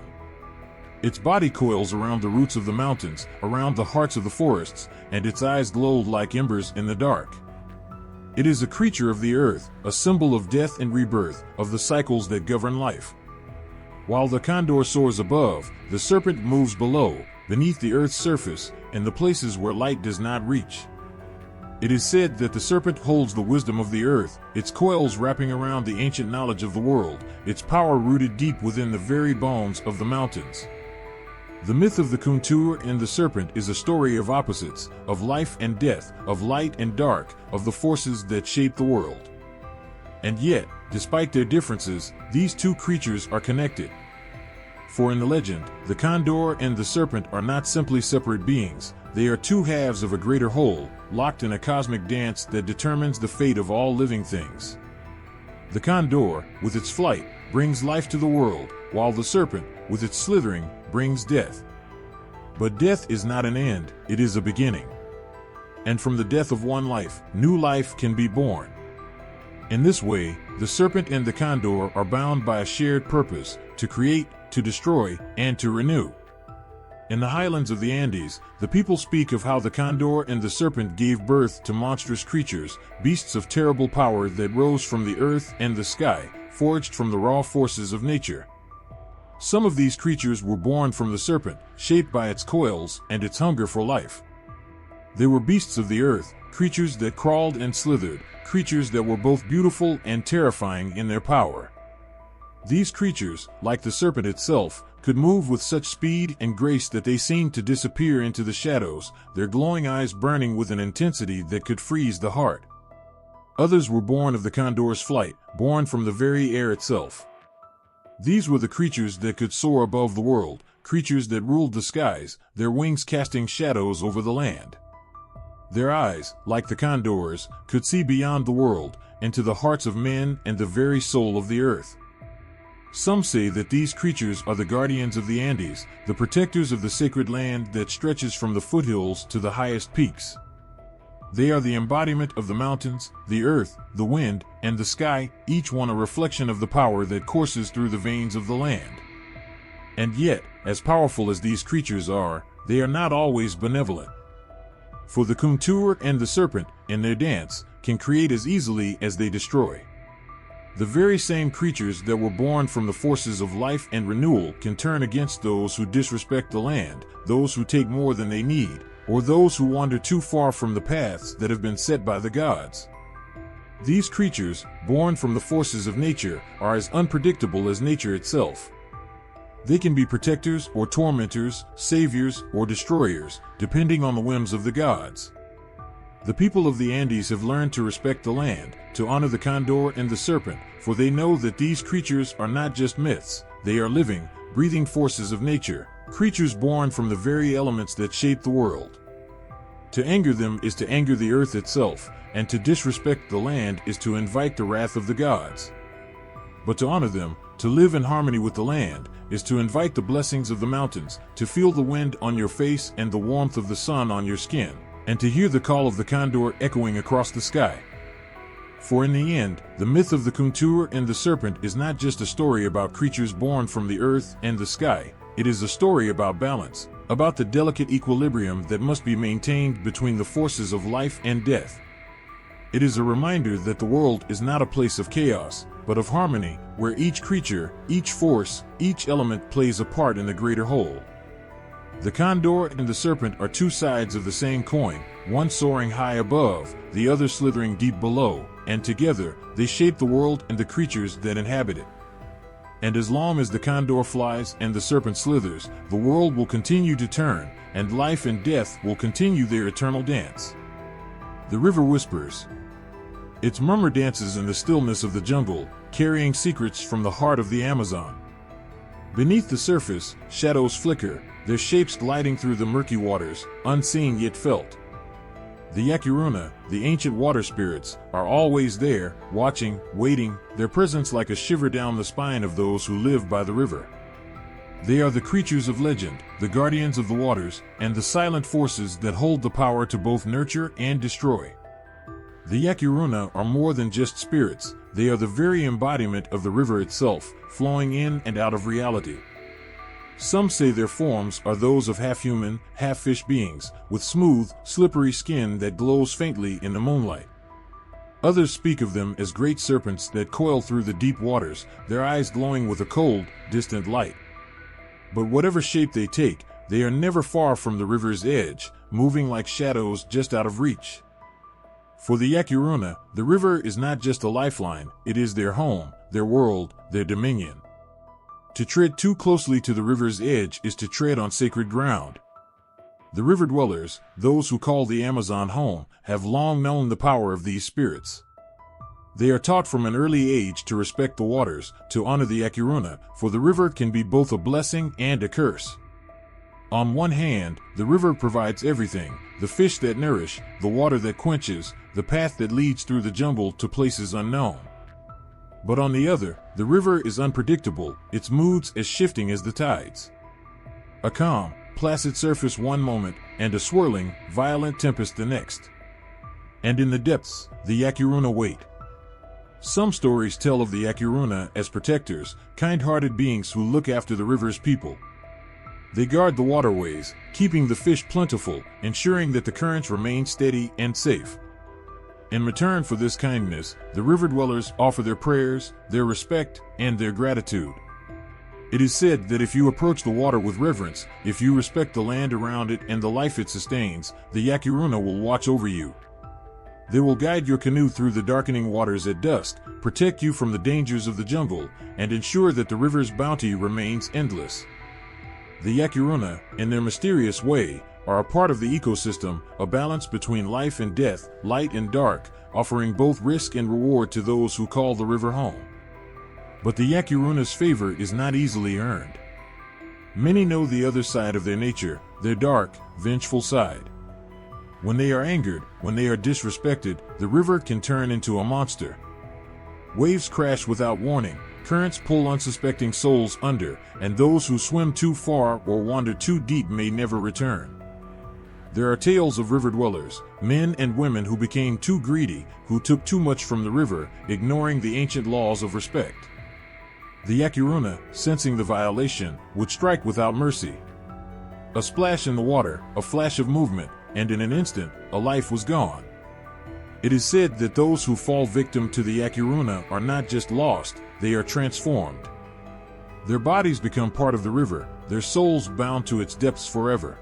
Its body coils around the roots of the mountains, around the hearts of the forests, and its eyes glow like embers in the dark. It is a creature of the earth, a symbol of death and rebirth, of the cycles that govern life. While the condor soars above, the serpent moves below, beneath the earth's surface, in the places where light does not reach. It is said that the serpent holds the wisdom of the earth, its coils wrapping around the ancient knowledge of the world, its power rooted deep within the very bones of the mountains. The myth of the kuntur and the serpent is a story of opposites, of life and death, of light and dark, of the forces that shape the world. And yet, despite their differences, these two creatures are connected. For in the legend, the condor and the serpent are not simply separate beings, they are two halves of a greater whole, locked in a cosmic dance that determines the fate of all living things. The condor, with its flight, brings life to the world, while the serpent, with its slithering, brings death. But death is not an end, it is a beginning. And from the death of one life, new life can be born. In this way, the serpent and the condor are bound by a shared purpose: to create, to destroy, and to renew. In the highlands of the Andes, the people speak of how the condor and the serpent gave birth to monstrous creatures, beasts of terrible power that rose from the earth and the sky, forged from the raw forces of nature. Some of these creatures were born from the serpent, shaped by its coils and its hunger for life. They were beasts of the earth, creatures that crawled and slithered, creatures that were both beautiful and terrifying in their power. These creatures, like the serpent itself, could move with such speed and grace that they seemed to disappear into the shadows, their glowing eyes burning with an intensity that could freeze the heart. Others were born of the condor's flight, born from the very air itself. These were the creatures that could soar above the world, creatures that ruled the skies, their wings casting shadows over the land. Their eyes, like the condor's, could see beyond the world, into the hearts of men and the very soul of the earth. Some say that these creatures are the guardians of the Andes, the protectors of the sacred land that stretches from the foothills to the highest peaks. They are the embodiment of the mountains, the earth, the wind, and the sky, each one a reflection of the power that courses through the veins of the land. And yet, as powerful as these creatures are, they are not always benevolent. For the contour and the serpent, in their dance, can create as easily as they destroy. The very same creatures that were born from the forces of life and renewal can turn against those who disrespect the land, those who take more than they need, or those who wander too far from the paths that have been set by the gods. These creatures, born from the forces of nature, are as unpredictable as nature itself. They can be protectors or tormentors, saviors or destroyers, depending on the whims of the gods. The people of the Andes have learned to respect the land, to honor the condor and the serpent, for they know that these creatures are not just myths, they are living, breathing forces of nature, creatures born from the very elements that shape the world. To anger them is to anger the earth itself, and to disrespect the land is to invite the wrath of the gods. But to honor them, to live in harmony with the land, is to invite the blessings of the mountains, to feel the wind on your face and the warmth of the sun on your skin, and to hear the call of the condor echoing across the sky. For in the end, the myth of the contour and the serpent is not just a story about creatures born from the earth and the sky, it is a story about balance, about the delicate equilibrium that must be maintained between the forces of life and death. It is a reminder that the world is not a place of chaos, but of harmony, where each creature, each force, each element plays a part in the greater whole. The condor and the serpent are two sides of the same coin, one soaring high above, the other slithering deep below, and together, they shape the world and the creatures that inhabit it. And as long as the condor flies and the serpent slithers, the world will continue to turn, and life and death will continue their eternal dance. The river whispers. Its murmur dances in the stillness of the jungle, carrying secrets from the heart of the Amazon. Beneath the surface, shadows flicker, their shapes gliding through the murky waters, unseen yet felt. The Yacuruna, the ancient water spirits, are always there, watching, waiting, their presence like a shiver down the spine of those who live by the river. They are the creatures of legend, the guardians of the waters, and the silent forces that hold the power to both nurture and destroy. The Yacuruna are more than just spirits, they are the very embodiment of the river itself, flowing in and out of reality. Some say their forms are those of half-human, half-fish beings, with smooth, slippery skin that glows faintly in the moonlight. Others speak of them as great serpents that coil through the deep waters, their eyes glowing with a cold, distant light. But whatever shape they take, they are never far from the river's edge, moving like shadows just out of reach. For the Yacuruna, the river is not just a lifeline, it is their home, their world, their dominion. To tread too closely to the river's edge is to tread on sacred ground. The river dwellers, those who call the Amazon home, have long known the power of these spirits. They are taught from an early age to respect the waters, to honor the Yacuruna, for the river can be both a blessing and a curse. On one hand, the river provides everything, the fish that nourish, the water that quenches, the path that leads through the jungle to places unknown. But on the other, the river is unpredictable, its moods as shifting as the tides. A calm, placid surface one moment, and a swirling, violent tempest the next. And in the depths, the Yakuruna wait. Some stories tell of the Yakuruna as protectors, kind-hearted beings who look after the river's people. They guard the waterways, keeping the fish plentiful, ensuring that the currents remain steady and safe. In return for this kindness, the river dwellers offer their prayers, their respect, and their gratitude. It is said that if you approach the water with reverence, if you respect the land around it and the life it sustains, the Yakuruna will watch over you. They will guide your canoe through the darkening waters at dusk, protect you from the dangers of the jungle, and ensure that the river's bounty remains endless. The Yakuruna, in their mysterious way, are a part of the ecosystem, a balance between life and death, light and dark, offering both risk and reward to those who call the river home. But the Yakuruna's favor is not easily earned. Many know the other side of their nature, their dark, vengeful side. When they are angered, when they are disrespected, the river can turn into a monster. Waves crash without warning, currents pull unsuspecting souls under, and those who swim too far or wander too deep may never return. There are tales of river dwellers, men and women who became too greedy, who took too much from the river, ignoring the ancient laws of respect. The Yakuruna, sensing the violation, would strike without mercy. A splash in the water, a flash of movement, and in an instant, a life was gone. It is said that those who fall victim to the Yakuruna are not just lost, they are transformed. Their bodies become part of the river, their souls bound to its depths forever.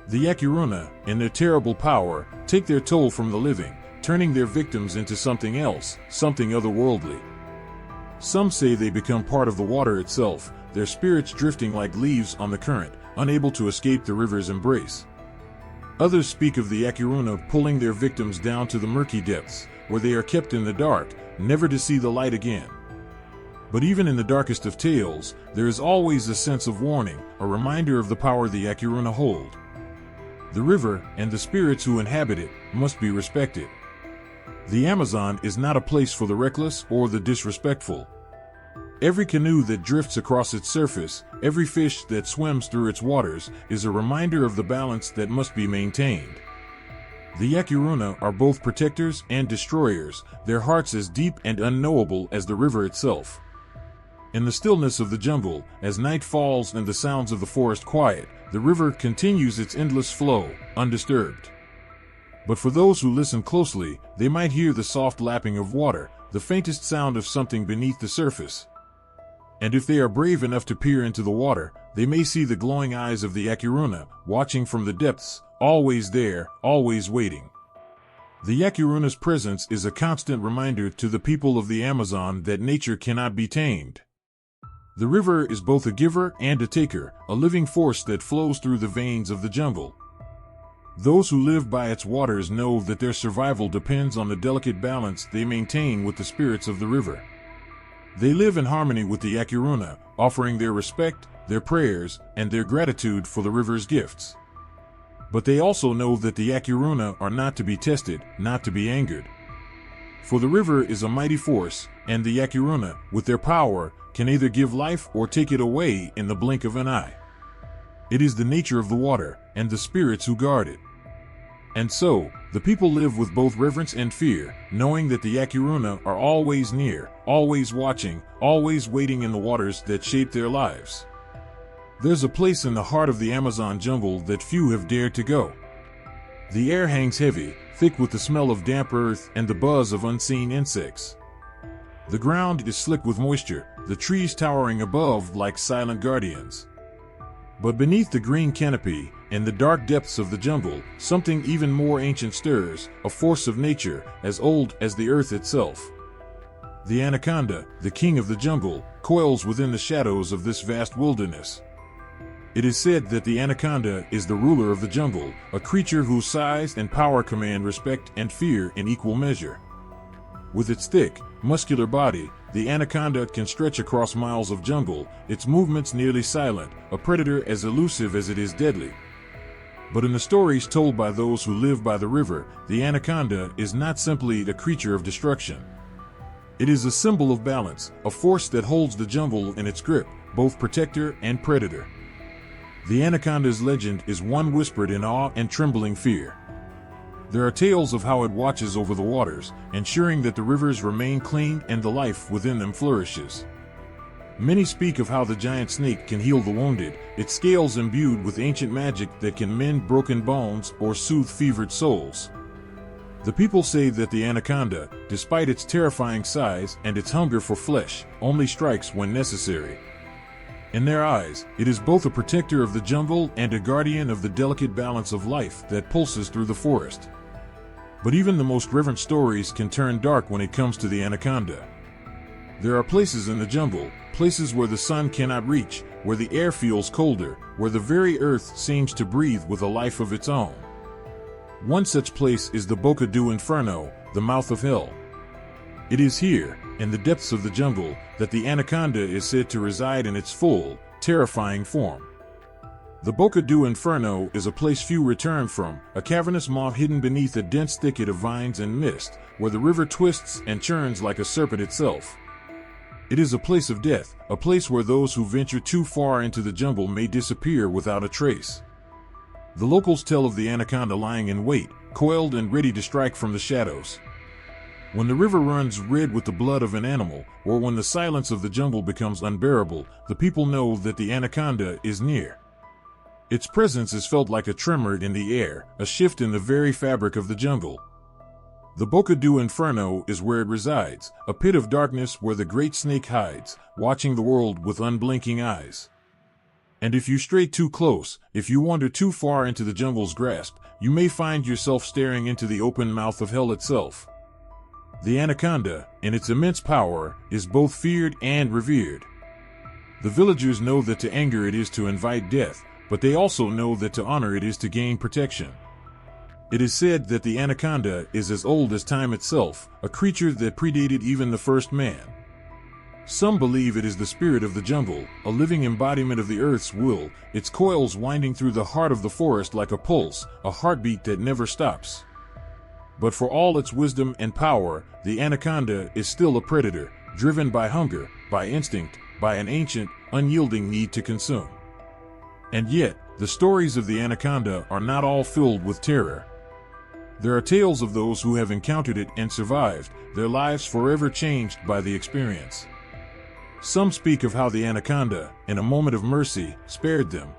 The Yakuruna, in their terrible power, take their toll from the living, turning their victims into something else, something otherworldly. Some say they become part of the water itself, their spirits drifting like leaves on the current, unable to escape the river's embrace. Others speak of the Yakuruna pulling their victims down to the murky depths, where they are kept in the dark, never to see the light again. But even in the darkest of tales, there is always a sense of warning, a reminder of the power the Yakuruna hold. The river, and the spirits who inhabit it, must be respected. The Amazon is not a place for the reckless or the disrespectful. Every canoe that drifts across its surface, every fish that swims through its waters, is a reminder of the balance that must be maintained. The Yakuruna are both protectors and destroyers, their hearts as deep and unknowable as the river itself. In the stillness of the jungle, as night falls and the sounds of the forest quiet, the river continues its endless flow, undisturbed. But for those who listen closely, they might hear the soft lapping of water, the faintest sound of something beneath the surface. And if they are brave enough to peer into the water, they may see the glowing eyes of the Yakuruna, watching from the depths, always there, always waiting. The Yakuruna's presence is a constant reminder to the people of the Amazon that nature cannot be tamed. The river is both a giver and a taker, a living force that flows through the veins of the jungle. Those who live by its waters know that their survival depends on the delicate balance they maintain with the spirits of the river. They live in harmony with the Yakuruna, offering their respect, their prayers, and their gratitude for the river's gifts. But they also know that the Yakuruna are not to be tested, not to be angered. For the river is a mighty force, and the Yakuruna, with their power, can either give life or take it away in the blink of an eye. It is the nature of the water, and the spirits who guard it. And so, the people live with both reverence and fear, knowing that the Yakuruna are always near, always watching, always waiting in the waters that shape their lives. There's a place in the heart of the Amazon jungle that few have dared to go. The air hangs heavy, thick with the smell of damp earth and the buzz of unseen insects. The ground is slick with moisture, the trees towering above like silent guardians. But beneath the green canopy, in the dark depths of the jungle, something even more ancient stirs, a force of nature, as old as the earth itself. The anaconda, the king of the jungle, coils within the shadows of this vast wilderness. It is said that the anaconda is the ruler of the jungle, a creature whose size and power command respect and fear in equal measure. With its thick, muscular body, the anaconda can stretch across miles of jungle, its movements nearly silent, a predator as elusive as it is deadly. But in the stories told by those who live by the river, the anaconda is not simply a creature of destruction. It is a symbol of balance, a force that holds the jungle in its grip, both protector and predator. The anaconda's legend is one whispered in awe and trembling fear. There are tales of how it watches over the waters, ensuring that the rivers remain clean and the life within them flourishes. Many speak of how the giant snake can heal the wounded, its scales imbued with ancient magic that can mend broken bones or soothe fevered souls. The people say that the anaconda, despite its terrifying size and its hunger for flesh, only strikes when necessary. In their eyes, it is both a protector of the jungle and a guardian of the delicate balance of life that pulses through the forest. But even the most reverent stories can turn dark when it comes to the anaconda. There are places in the jungle, places where the sun cannot reach, where the air feels colder, where the very earth seems to breathe with a life of its own. One such place is the Boca do Inferno, the mouth of hell. It is here, in the depths of the jungle, that the anaconda is said to reside in its full, terrifying form. The Boca do Inferno is a place few return from, a cavernous maw hidden beneath a dense thicket of vines and mist, where the river twists and churns like a serpent itself. It is a place of death, a place where those who venture too far into the jungle may disappear without a trace. The locals tell of the anaconda lying in wait, coiled and ready to strike from the shadows. When the river runs red with the blood of an animal, or when the silence of the jungle becomes unbearable, the people know that the anaconda is near. Its presence is felt like a tremor in the air, a shift in the very fabric of the jungle. The Boca do Inferno is where it resides, a pit of darkness where the great snake hides, watching the world with unblinking eyes. And if you stray too close, if you wander too far into the jungle's grasp, you may find yourself staring into the open mouth of hell itself. The anaconda, in its immense power, is both feared and revered. The villagers know that to anger it is to invite death, but they also know that to honor it is to gain protection. It is said that the anaconda is as old as time itself, a creature that predated even the first man. Some believe it is the spirit of the jungle, a living embodiment of the earth's will, its coils winding through the heart of the forest like a pulse, a heartbeat that never stops. But for all its wisdom and power, the anaconda is still a predator, driven by hunger, by instinct, by an ancient, unyielding need to consume. And yet, the stories of the anaconda are not all filled with terror. There are tales of those who have encountered it and survived, their lives forever changed by the experience. Some speak of how the anaconda, in a moment of mercy, spared them.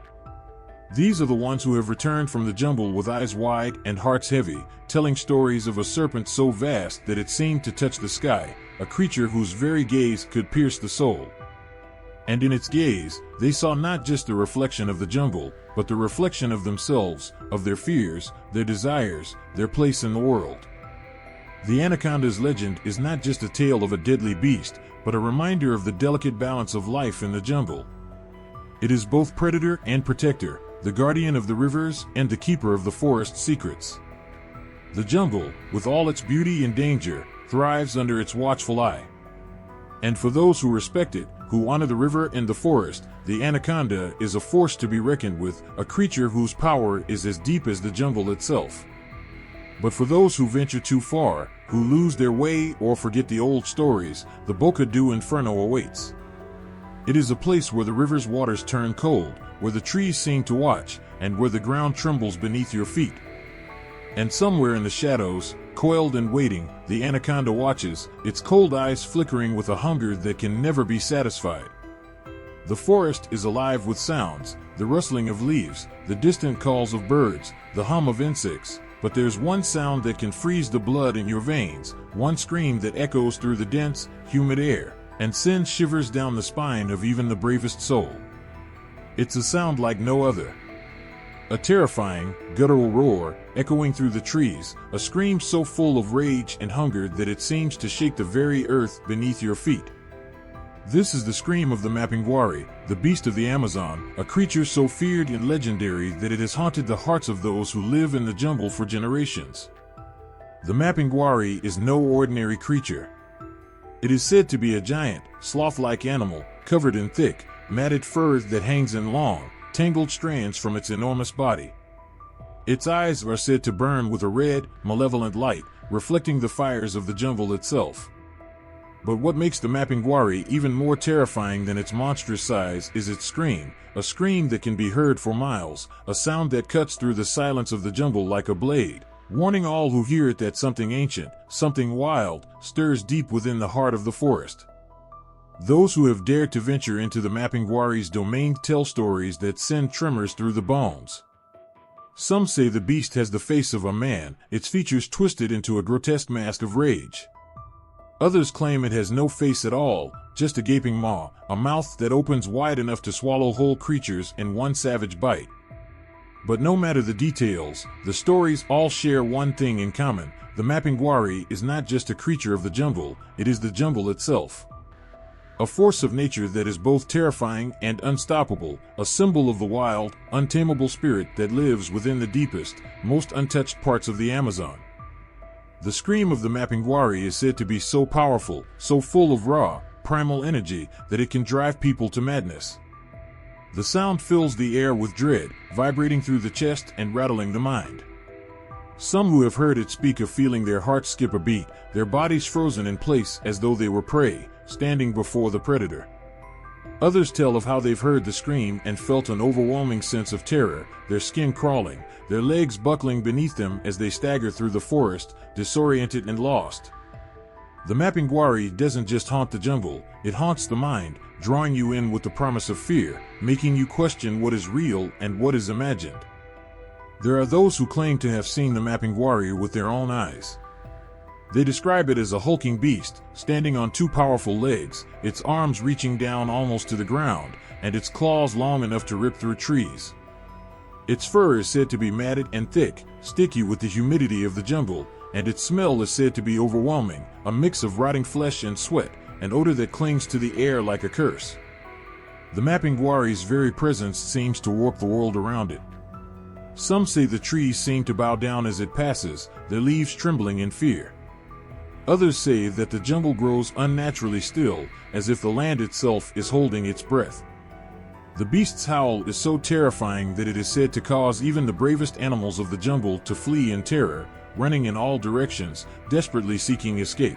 These are the ones who have returned from the jungle with eyes wide and hearts heavy, telling stories of a serpent so vast that it seemed to touch the sky, a creature whose very gaze could pierce the soul. And in its gaze, they saw not just the reflection of the jungle, but the reflection of themselves, of their fears, their desires, their place in the world. The anaconda's legend is not just a tale of a deadly beast, but a reminder of the delicate balance of life in the jungle. It is both predator and protector, the guardian of the rivers and the keeper of the forest's secrets. The jungle, with all its beauty and danger, thrives under its watchful eye. And for those who respect it, who honor the river and the forest, the anaconda is a force to be reckoned with, a creature whose power is as deep as the jungle itself. But for those who venture too far, who lose their way or forget the old stories, the Boca do Inferno awaits. It is a place where the river's waters turn cold, where the trees seem to watch, and where the ground trembles beneath your feet. And somewhere in the shadows, coiled and waiting, the anaconda watches, its cold eyes flickering with a hunger that can never be satisfied. The forest is alive with sounds, the rustling of leaves, the distant calls of birds, the hum of insects, but there's one sound that can freeze the blood in your veins, one scream that echoes through the dense, humid air, and sends shivers down the spine of even the bravest soul. It's a sound like no other. A terrifying, guttural roar, echoing through the trees, a scream so full of rage and hunger that it seems to shake the very earth beneath your feet. This is the scream of the mapinguari, the beast of the Amazon, a creature so feared and legendary that it has haunted the hearts of those who live in the jungle for generations. The mapinguari is no ordinary creature. It is said to be a giant, sloth-like animal, covered in thick, matted fur that hangs in long, tangled strands from its enormous body. Its eyes are said to burn with a red, malevolent light, reflecting the fires of the jungle itself. But what makes the mapinguari even more terrifying than its monstrous size is its scream, a scream that can be heard for miles, a sound that cuts through the silence of the jungle like a blade, warning all who hear it that something ancient, something wild, stirs deep within the heart of the forest. Those who have dared to venture into the mapinguari's domain tell stories that send tremors through the bones. Some say the beast has the face of a man, its features twisted into a grotesque mask of rage. Others claim it has no face at all, just a gaping maw, a mouth that opens wide enough to swallow whole creatures in one savage bite. But no matter the details, the stories all share one thing in common: the mapinguari is not just a creature of the jungle, it is the jungle itself. A force of nature that is both terrifying and unstoppable, a symbol of the wild, untamable spirit that lives within the deepest, most untouched parts of the Amazon. The scream of the mapinguari is said to be so powerful, so full of raw, primal energy, that it can drive people to madness. The sound fills the air with dread, vibrating through the chest and rattling the mind. Some who have heard it speak of feeling their hearts skip a beat, their bodies frozen in place as though they were prey, standing before the predator. Others tell of how they've heard the scream and felt an overwhelming sense of terror, their skin crawling, their legs buckling beneath them as they stagger through the forest, disoriented and lost. The mapinguari doesn't just haunt the jungle, it haunts the mind, drawing you in with the promise of fear, making you question what is real and what is imagined. There are those who claim to have seen the mapinguari with their own eyes. They describe it as a hulking beast, standing on two powerful legs, its arms reaching down almost to the ground, and its claws long enough to rip through trees. Its fur is said to be matted and thick, sticky with the humidity of the jungle, and its smell is said to be overwhelming, a mix of rotting flesh and sweat, an odor that clings to the air like a curse. The mapinguari's very presence seems to warp the world around it. Some say the trees seem to bow down as it passes, their leaves trembling in fear. Others say that the jungle grows unnaturally still, as if the land itself is holding its breath. The beast's howl is so terrifying that it is said to cause even the bravest animals of the jungle to flee in terror, running in all directions, desperately seeking escape.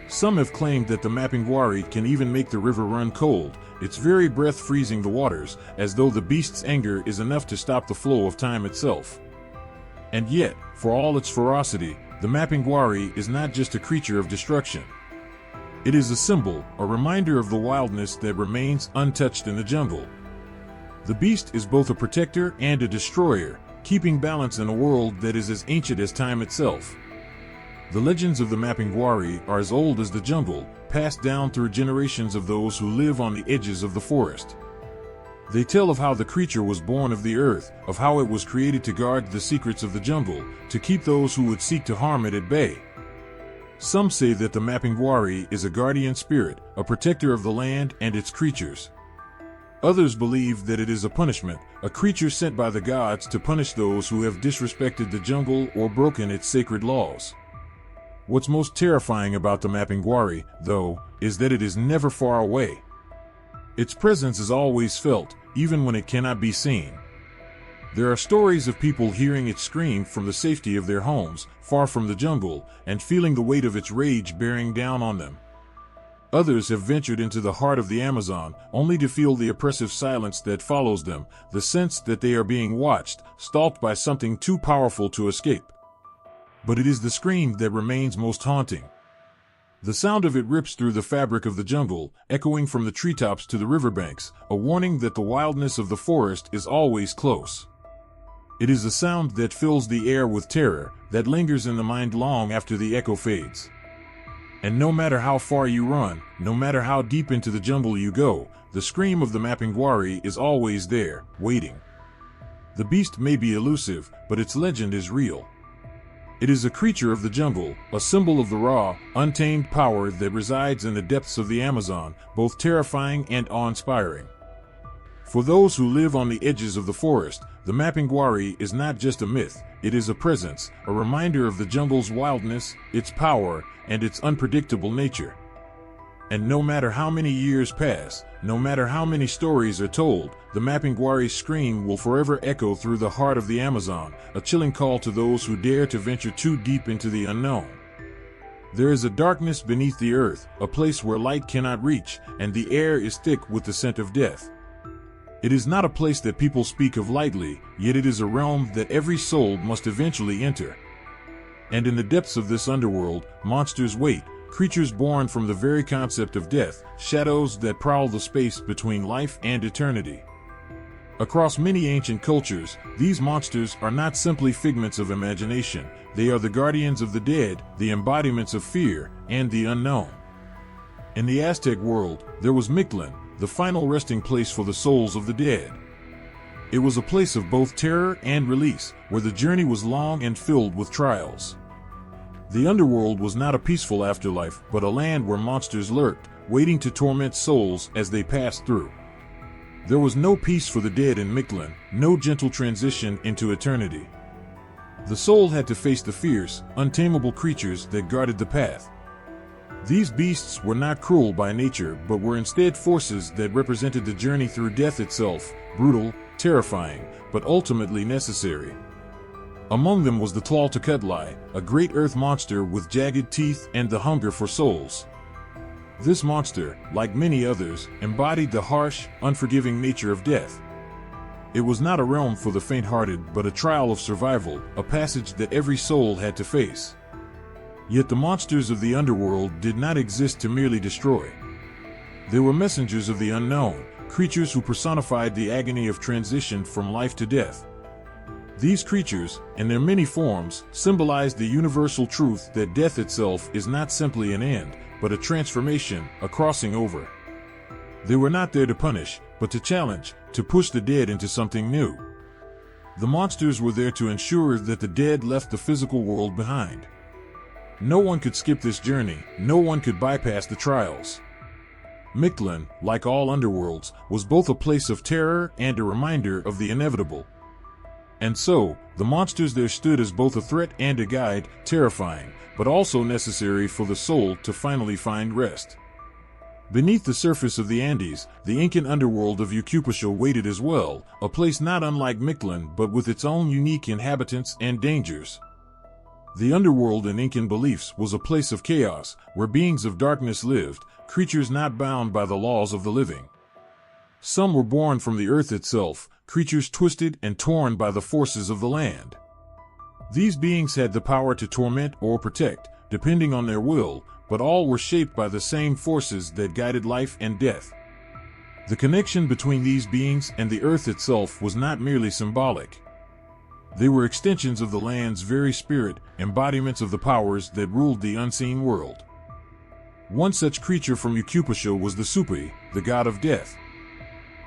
Some have claimed that the mapinguari can even make the river run cold, its very breath freezing the waters, as though the beast's anger is enough to stop the flow of time itself. And yet, for all its ferocity, the mapinguari is not just a creature of destruction. It is a symbol, a reminder of the wildness that remains untouched in the jungle. The beast is both a protector and a destroyer, keeping balance in a world that is as ancient as time itself. The legends of the mapinguari are as old as the jungle, passed down through generations of those who live on the edges of the forest. They tell of how the creature was born of the earth, of how it was created to guard the secrets of the jungle, to keep those who would seek to harm it at bay. Some say that the mapinguari is a guardian spirit, a protector of the land and its creatures. Others believe that it is a punishment, a creature sent by the gods to punish those who have disrespected the jungle or broken its sacred laws. What's most terrifying about the mapinguari, though, is that it is never far away. Its presence is always felt, even when it cannot be seen. There are stories of people hearing it scream from the safety of their homes, far from the jungle, and feeling the weight of its rage bearing down on them. Others have ventured into the heart of the Amazon, only to feel the oppressive silence that follows them, the sense that they are being watched, stalked by something too powerful to escape. But it is the scream that remains most haunting. The sound of it rips through the fabric of the jungle, echoing from the treetops to the riverbanks, a warning that the wildness of the forest is always close. It is a sound that fills the air with terror, that lingers in the mind long after the echo fades. And no matter how far you run, no matter how deep into the jungle you go, the scream of the mapinguari is always there, waiting. The beast may be elusive, but its legend is real. It is a creature of the jungle, a symbol of the raw, untamed power that resides in the depths of the Amazon, both terrifying and awe-inspiring. For those who live on the edges of the forest, the mapinguari is not just a myth, it is a presence, a reminder of the jungle's wildness, its power, and its unpredictable nature. And no matter how many years pass, no matter how many stories are told, the mapinguari's scream will forever echo through the heart of the Amazon, a chilling call to those who dare to venture too deep into the unknown. There is a darkness beneath the earth, a place where light cannot reach, and the air is thick with the scent of death. It is not a place that people speak of lightly, yet it is a realm that every soul must eventually enter. And in the depths of this underworld, monsters wait, creatures born from the very concept of death, shadows that prowl the space between life and eternity. Across many ancient cultures, these monsters are not simply figments of imagination. They are the guardians of the dead, the embodiments of fear, and the unknown. In the Aztec world, there was Mictlan, the final resting place for the souls of the dead. It was a place of both terror and release, where the journey was long and filled with trials. The underworld was not a peaceful afterlife, but a land where monsters lurked, waiting to torment souls as they passed through. There was no peace for the dead in Mictlan, no gentle transition into eternity. The soul had to face the fierce, untamable creatures that guarded the path. These beasts were not cruel by nature, but were instead forces that represented the journey through death itself, brutal, terrifying, but ultimately necessary. Among them was the Tlal-Tecutli, a great earth monster with jagged teeth and the hunger for souls. This monster, like many others, embodied the harsh, unforgiving nature of death. It was not a realm for the faint-hearted, but a trial of survival, a passage that every soul had to face. Yet the monsters of the underworld did not exist to merely destroy. They were messengers of the unknown, creatures who personified the agony of transition from life to death. These creatures, in their many forms, symbolized the universal truth that death itself is not simply an end, but a transformation, a crossing over. They were not there to punish, but to challenge, to push the dead into something new. The monsters were there to ensure that the dead left the physical world behind. No one could skip this journey, no one could bypass the trials. Mictlan, like all underworlds, was both a place of terror and a reminder of the inevitable. And so, the monsters there stood as both a threat and a guide, terrifying, but also necessary for the soul to finally find rest. Beneath the surface of the Andes, the Incan underworld of Yucupasho waited as well, a place not unlike Mictlan but with its own unique inhabitants and dangers. The underworld in Incan beliefs was a place of chaos, where beings of darkness lived, creatures not bound by the laws of the living. Some were born from the earth itself, creatures twisted and torn by the forces of the land. These beings had the power to torment or protect, depending on their will, but all were shaped by the same forces that guided life and death. The connection between these beings and the earth itself was not merely symbolic. They were extensions of the land's very spirit, embodiments of the powers that ruled the unseen world. One such creature from Yucupasho was the Supui, the god of death.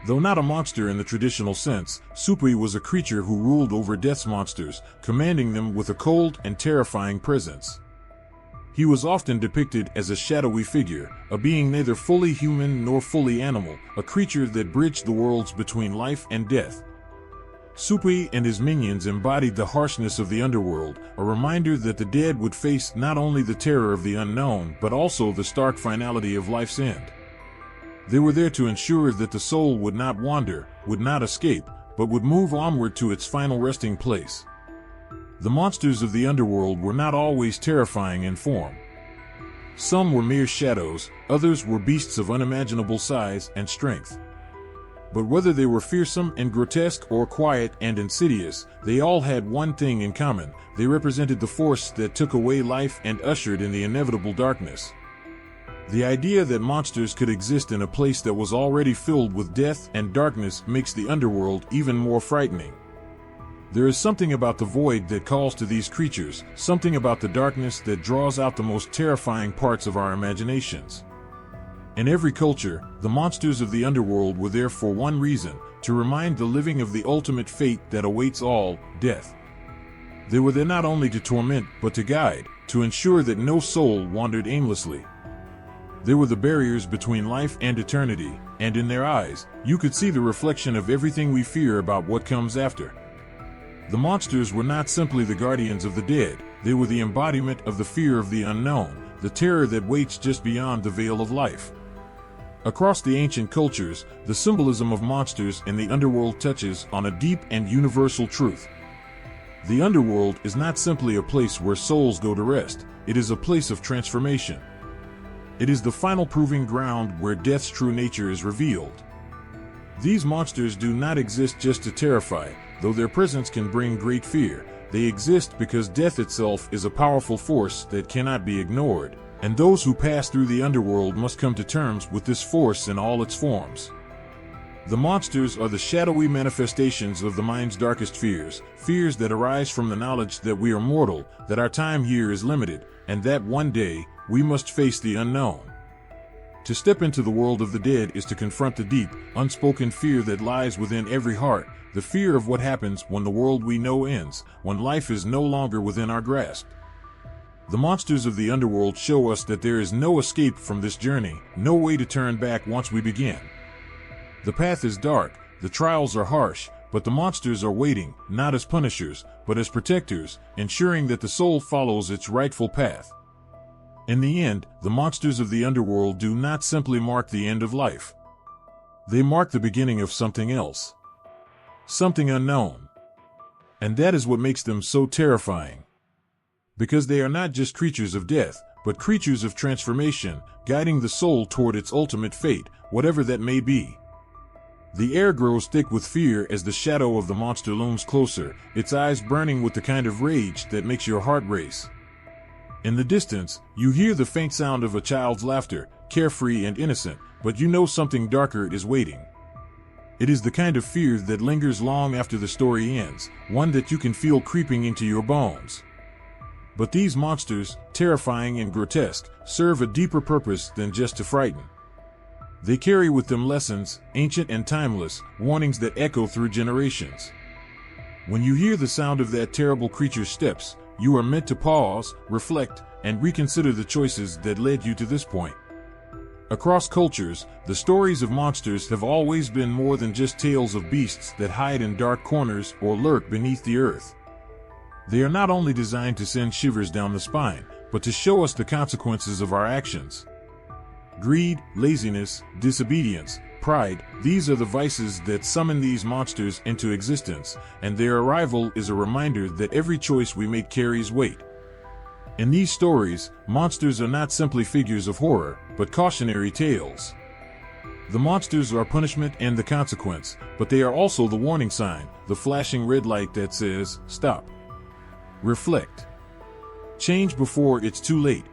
Though not a monster in the traditional sense, Supui was a creature who ruled over death's monsters, commanding them with a cold and terrifying presence. He was often depicted as a shadowy figure, a being neither fully human nor fully animal, a creature that bridged the worlds between life and death. Supui and his minions embodied the harshness of the underworld, a reminder that the dead would face not only the terror of the unknown but also the stark finality of life's end. They were there to ensure that the soul would not wander, would not escape, but would move onward to its final resting place. The monsters of the underworld were not always terrifying in form. Some were mere shadows, others were beasts of unimaginable size and strength. But whether they were fearsome and grotesque or quiet and insidious, they all had one thing in common: they represented the force that took away life and ushered in the inevitable darkness. The idea that monsters could exist in a place that was already filled with death and darkness makes the underworld even more frightening. There is something about the void that calls to these creatures, something about the darkness that draws out the most terrifying parts of our imaginations. In every culture, the monsters of the underworld were there for one reason: to remind the living of the ultimate fate that awaits all, death. They were there not only to torment, but to guide, to ensure that no soul wandered aimlessly. They were the barriers between life and eternity, and in their eyes, you could see the reflection of everything we fear about what comes after. The monsters were not simply the guardians of the dead, they were the embodiment of the fear of the unknown, the terror that waits just beyond the veil of life. Across the ancient cultures, the symbolism of monsters in the underworld touches on a deep and universal truth. The underworld is not simply a place where souls go to rest, it is a place of transformation. It is the final proving ground where death's true nature is revealed. These monsters do not exist just to terrify, though their presence can bring great fear. They exist because death itself is a powerful force that cannot be ignored, and those who pass through the underworld must come to terms with this force in all its forms. The monsters are the shadowy manifestations of the mind's darkest fears, fears that arise from the knowledge that we are mortal, that our time here is limited, and that one day, we must face the unknown. To step into the world of the dead is to confront the deep, unspoken fear that lies within every heart, the fear of what happens when the world we know ends, when life is no longer within our grasp. The monsters of the underworld show us that there is no escape from this journey, no way to turn back once we begin. The path is dark, the trials are harsh, but the monsters are waiting, not as punishers, but as protectors, ensuring that the soul follows its rightful path. In the end, the monsters of the underworld do not simply mark the end of life. They mark the beginning of something else. Something unknown. And that is what makes them so terrifying. Because they are not just creatures of death, but creatures of transformation, guiding the soul toward its ultimate fate, whatever that may be. The air grows thick with fear as the shadow of the monster looms closer, its eyes burning with the kind of rage that makes your heart race. In the distance, you hear the faint sound of a child's laughter, carefree and innocent, but you know something darker is waiting. It is the kind of fear that lingers long after the story ends, one that you can feel creeping into your bones. But these monsters, terrifying and grotesque, serve a deeper purpose than just to frighten. They carry with them lessons, ancient and timeless, warnings that echo through generations. When you hear the sound of that terrible creature's steps, you are meant to pause, reflect, and reconsider the choices that led you to this point. Across cultures, the stories of monsters have always been more than just tales of beasts that hide in dark corners or lurk beneath the earth. They are not only designed to send shivers down the spine, but to show us the consequences of our actions. Greed, laziness, disobedience, pride, these are the vices that summon these monsters into existence, and their arrival is a reminder that every choice we make carries weight. In these stories, monsters are not simply figures of horror, but cautionary tales. The monsters are punishment and the consequence, but they are also the warning sign, the flashing red light that says, stop. Reflect. Change before it's too late.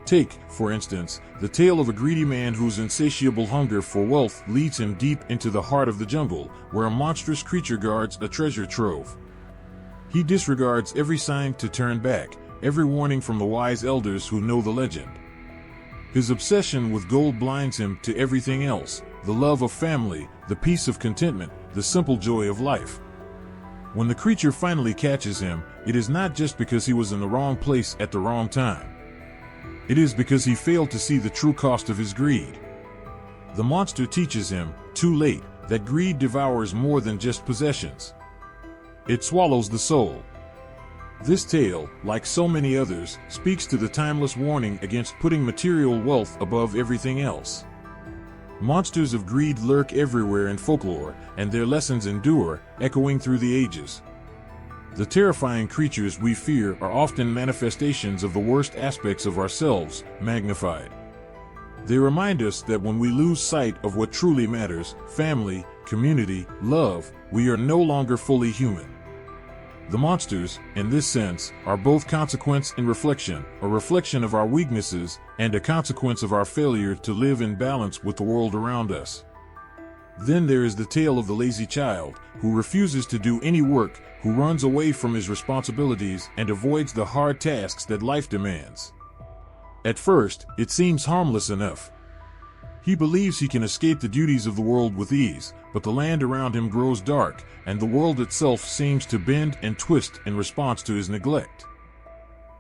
Take, for instance, the tale of a greedy man whose insatiable hunger for wealth leads him deep into the heart of the jungle, where a monstrous creature guards a treasure trove. He disregards every sign to turn back, every warning from the wise elders who know the legend. His obsession with gold blinds him to everything else, the love of family, the peace of contentment, the simple joy of life. When the creature finally catches him, it is not just because he was in the wrong place at the wrong time. It is because he failed to see the true cost of his greed. The monster teaches him, too late, that greed devours more than just possessions. It swallows the soul. This tale, like so many others, speaks to the timeless warning against putting material wealth above everything else. Monsters of greed lurk everywhere in folklore, and their lessons endure, echoing through the ages. The terrifying creatures we fear are often manifestations of the worst aspects of ourselves, magnified. They remind us that when we lose sight of what truly matters, family, community, love, we are no longer fully human. The monsters, in this sense, are both consequence and reflection, a reflection of our weaknesses and a consequence of our failure to live in balance with the world around us. Then there is the tale of the lazy child, who refuses to do any work, who runs away from his responsibilities and avoids the hard tasks that life demands. At first, it seems harmless enough. He believes he can escape the duties of the world with ease, but the land around him grows dark, and the world itself seems to bend and twist in response to his neglect.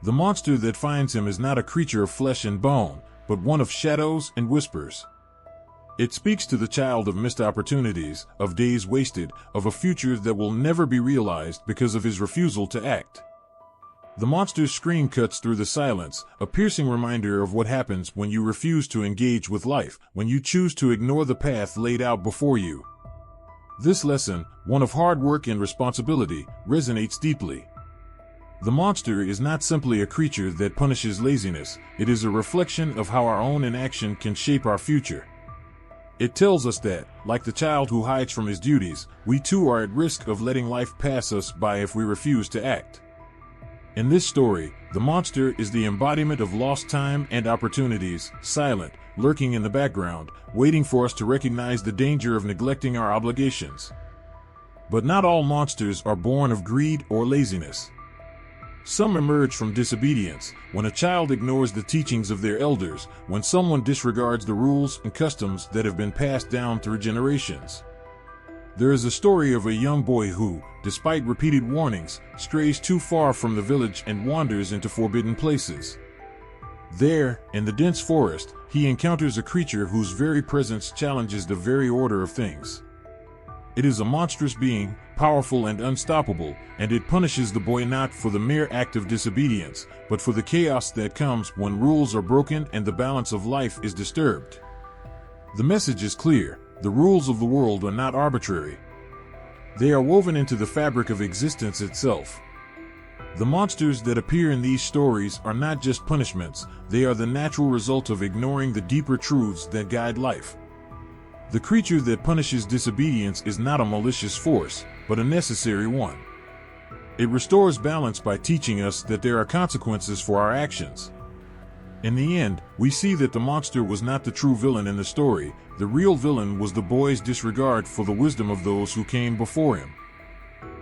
The monster that finds him is not a creature of flesh and bone, but one of shadows and whispers. It speaks to the child of missed opportunities, of days wasted, of a future that will never be realized because of his refusal to act. The monster's scream cuts through the silence, a piercing reminder of what happens when you refuse to engage with life, when you choose to ignore the path laid out before you. This lesson, one of hard work and responsibility, resonates deeply. The monster is not simply a creature that punishes laziness, it is a reflection of how our own inaction can shape our future. It tells us that, like the child who hides from his duties, we too are at risk of letting life pass us by if we refuse to act. In this story, the monster is the embodiment of lost time and opportunities, silent, lurking in the background, waiting for us to recognize the danger of neglecting our obligations. But not all monsters are born of greed or laziness. Some emerge from disobedience, when a child ignores the teachings of their elders, when someone disregards the rules and customs that have been passed down through generations. There is a story of a young boy who, despite repeated warnings, strays too far from the village and wanders into forbidden places. There, in the dense forest, he encounters a creature whose very presence challenges the very order of things. It is a monstrous being, powerful and unstoppable, and it punishes the boy not for the mere act of disobedience, but for the chaos that comes when rules are broken and the balance of life is disturbed. The message is clear: the rules of the world are not arbitrary. They are woven into the fabric of existence itself. The monsters that appear in these stories are not just punishments, they are the natural result of ignoring the deeper truths that guide life. The creature that punishes disobedience is not a malicious force, but a necessary one. It restores balance by teaching us that there are consequences for our actions. In the end, we see that the monster was not the true villain in the story. The real villain was the boy's disregard for the wisdom of those who came before him.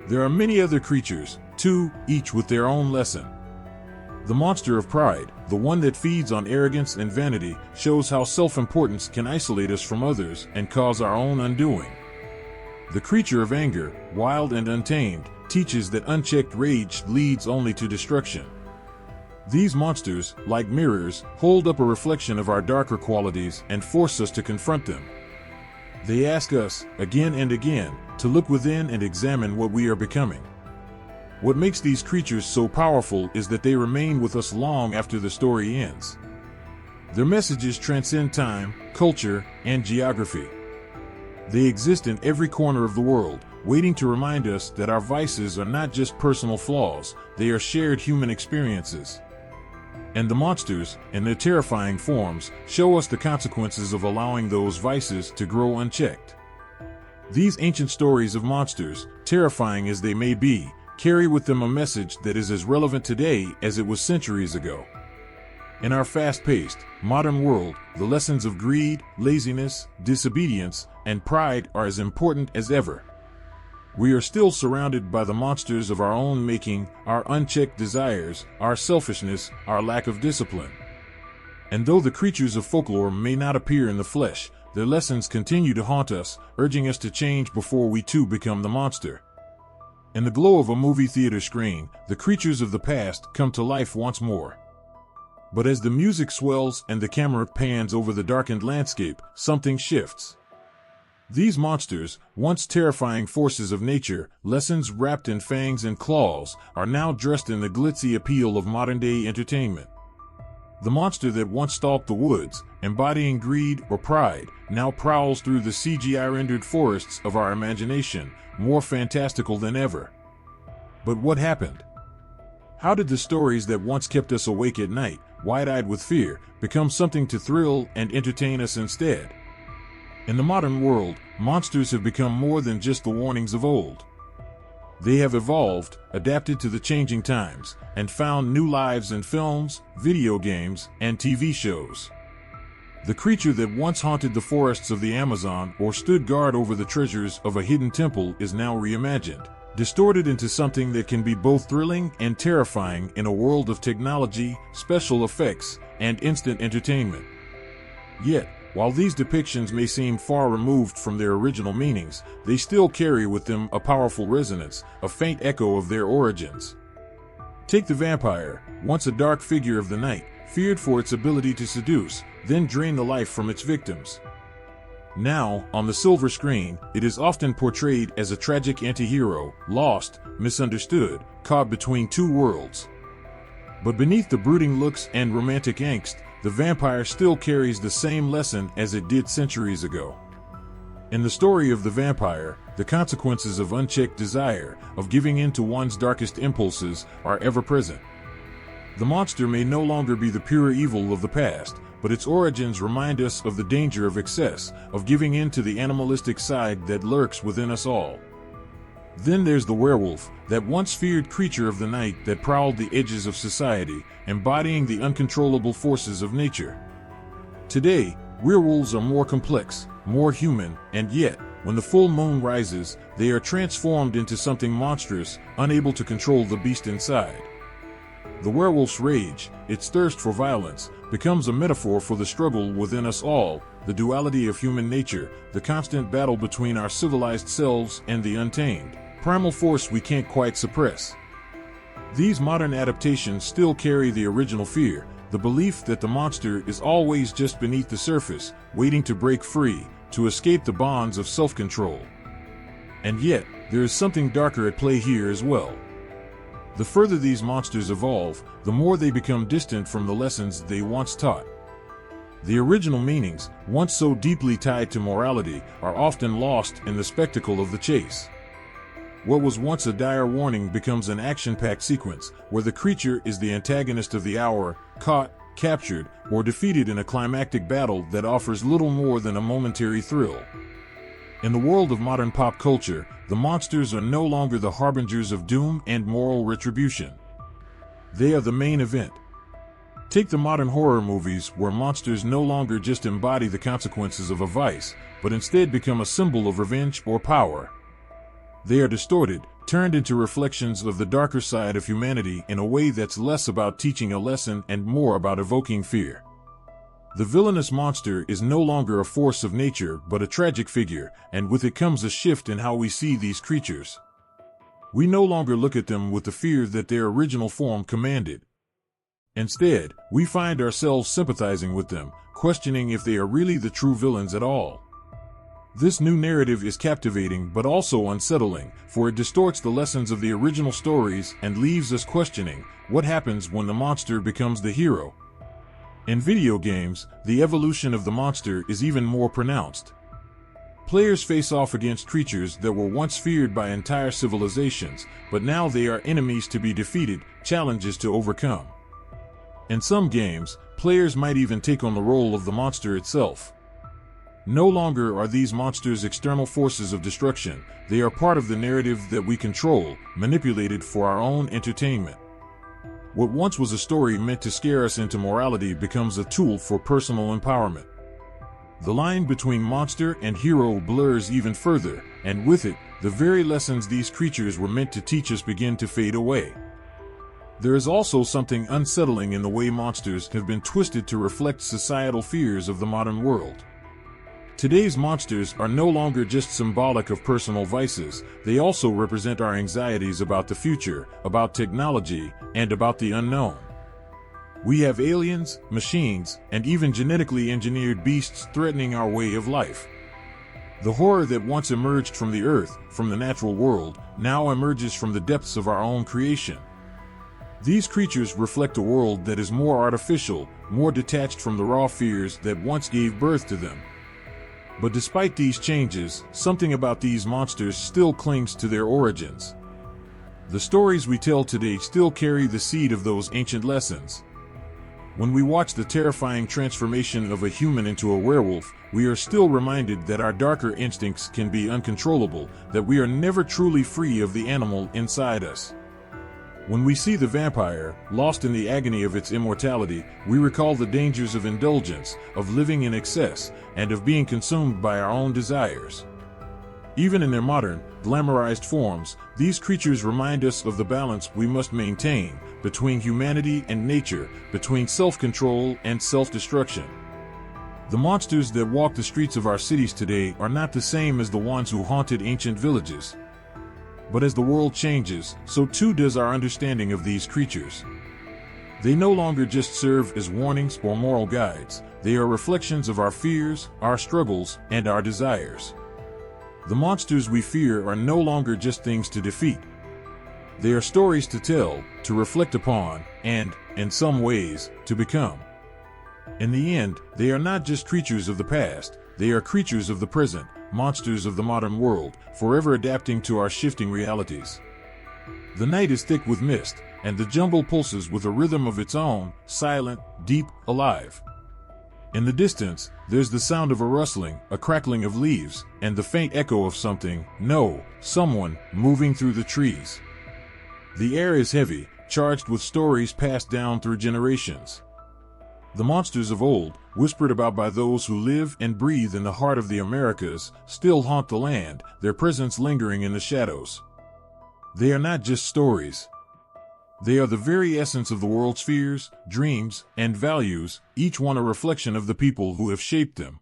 There are many other creatures, too, each with their own lesson. The monster of pride, the one that feeds on arrogance and vanity, shows how self-importance can isolate us from others and cause our own undoing. The creature of anger, wild and untamed, teaches that unchecked rage leads only to destruction. These monsters, like mirrors, hold up a reflection of our darker qualities and force us to confront them. They ask us, again and again, to look within and examine what we are becoming. What makes these creatures so powerful is that they remain with us long after the story ends. Their messages transcend time, culture, and geography. They exist in every corner of the world, waiting to remind us that our vices are not just personal flaws, they are shared human experiences. And the monsters, in their terrifying forms, show us the consequences of allowing those vices to grow unchecked. These ancient stories of monsters, terrifying as they may be, carry with them a message that is as relevant today as it was centuries ago. In our fast-paced, modern world, the lessons of greed, laziness, disobedience, and pride are as important as ever. We are still surrounded by the monsters of our own making, our unchecked desires, our selfishness, our lack of discipline. And though the creatures of folklore may not appear in the flesh, their lessons continue to haunt us, urging us to change before we too become the monster. In the glow of a movie theater screen, the creatures of the past come to life once more. But as the music swells and the camera pans over the darkened landscape, something shifts. These monsters, once terrifying forces of nature, lessons wrapped in fangs and claws, are now dressed in the glitzy appeal of modern-day entertainment. The monster that once stalked the woods, embodying greed or pride, now prowls through the CGI-rendered forests of our imagination, more fantastical than ever. But what happened? How did the stories that once kept us awake at night, wide-eyed with fear, become something to thrill and entertain us instead? In the modern world, monsters have become more than just the warnings of old. They have evolved, adapted to the changing times, and found new lives in films, video games, and TV shows. The creature that once haunted the forests of the Amazon or stood guard over the treasures of a hidden temple is now reimagined, distorted into something that can be both thrilling and terrifying in a world of technology, special effects, and instant entertainment. Yet, while these depictions may seem far removed from their original meanings, they still carry with them a powerful resonance, a faint echo of their origins. Take the vampire, once a dark figure of the night, feared for its ability to seduce, then drain the life from its victims. Now, on the silver screen, it is often portrayed as a tragic anti-hero, lost, misunderstood, caught between two worlds. But beneath the brooding looks and romantic angst, the vampire still carries the same lesson as it did centuries ago. In the story of the vampire, the consequences of unchecked desire, of giving in to one's darkest impulses, are ever present. The monster may no longer be the pure evil of the past, but its origins remind us of the danger of excess, of giving in to the animalistic side that lurks within us all. Then there's the werewolf, that once feared creature of the night that prowled the edges of society, embodying the uncontrollable forces of nature. Today, werewolves are more complex, more human, and yet, when the full moon rises, they are transformed into something monstrous, unable to control the beast inside. The werewolf's rage, its thirst for violence, becomes a metaphor for the struggle within us all, the duality of human nature, the constant battle between our civilized selves and the untamed, primal force we can't quite suppress. These modern adaptations still carry the original fear, the belief that the monster is always just beneath the surface, waiting to break free, to escape the bonds of self-control. And yet, there is something darker at play here as well. The further these monsters evolve, the more they become distant from the lessons they once taught. The original meanings, once so deeply tied to morality, are often lost in the spectacle of the chase. What was once a dire warning becomes an action-packed sequence, where the creature is the antagonist of the hour, caught, captured, or defeated in a climactic battle that offers little more than a momentary thrill. In the world of modern pop culture, the monsters are no longer the harbingers of doom and moral retribution. They are the main event. Take the modern horror movies, where monsters no longer just embody the consequences of a vice, but instead become a symbol of revenge or power. They are distorted, turned into reflections of the darker side of humanity in a way that's less about teaching a lesson and more about evoking fear. The villainous monster is no longer a force of nature but a tragic figure, and with it comes a shift in how we see these creatures. We no longer look at them with the fear that their original form commanded. Instead, we find ourselves sympathizing with them, questioning if they are really the true villains at all. This new narrative is captivating but also unsettling, for it distorts the lessons of the original stories and leaves us questioning what happens when the monster becomes the hero. In video games, the evolution of the monster is even more pronounced. Players face off against creatures that were once feared by entire civilizations, but now they are enemies to be defeated, challenges to overcome. In some games, players might even take on the role of the monster itself. No longer are these monsters external forces of destruction, they are part of the narrative that we control, manipulated for our own entertainment. What once was a story meant to scare us into morality becomes a tool for personal empowerment. The line between monster and hero blurs even further, and with it, the very lessons these creatures were meant to teach us begin to fade away. There is also something unsettling in the way monsters have been twisted to reflect societal fears of the modern world. Today's monsters are no longer just symbolic of personal vices, they also represent our anxieties about the future, about technology, and about the unknown. We have aliens, machines, and even genetically engineered beasts threatening our way of life. The horror that once emerged from the earth, from the natural world, now emerges from the depths of our own creation. These creatures reflect a world that is more artificial, more detached from the raw fears that once gave birth to them. But despite these changes, something about these monsters still clings to their origins. The stories we tell today still carry the seed of those ancient lessons. When we watch the terrifying transformation of a human into a werewolf, we are still reminded that our darker instincts can be uncontrollable, that we are never truly free of the animal inside us. When we see the vampire, lost in the agony of its immortality, we recall the dangers of indulgence, of living in excess, and of being consumed by our own desires. Even in their modern, glamorized forms, these creatures remind us of the balance we must maintain between humanity and nature, between self-control and self-destruction. The monsters that walk the streets of our cities today are not the same as the ones who haunted ancient villages. But as the world changes, so too does our understanding of these creatures. They no longer just serve as warnings or moral guides, they are reflections of our fears, our struggles, and our desires. The monsters we fear are no longer just things to defeat. They are stories to tell, to reflect upon, and, in some ways, to become. In the end, they are not just creatures of the past, they are creatures of the present, monsters of the modern world, forever adapting to our shifting realities. The night is thick with mist, and the jungle pulses with a rhythm of its own, silent, deep, alive. In the distance, there's the sound of a rustling, a crackling of leaves, and the faint echo of someone, moving through the trees. The air is heavy, charged with stories passed down through generations. The monsters of old, whispered about by those who live and breathe in the heart of the Americas, still haunt the land, their presence lingering in the shadows. They are not just stories. They are the very essence of the world's fears, dreams, and values, each one a reflection of the people who have shaped them.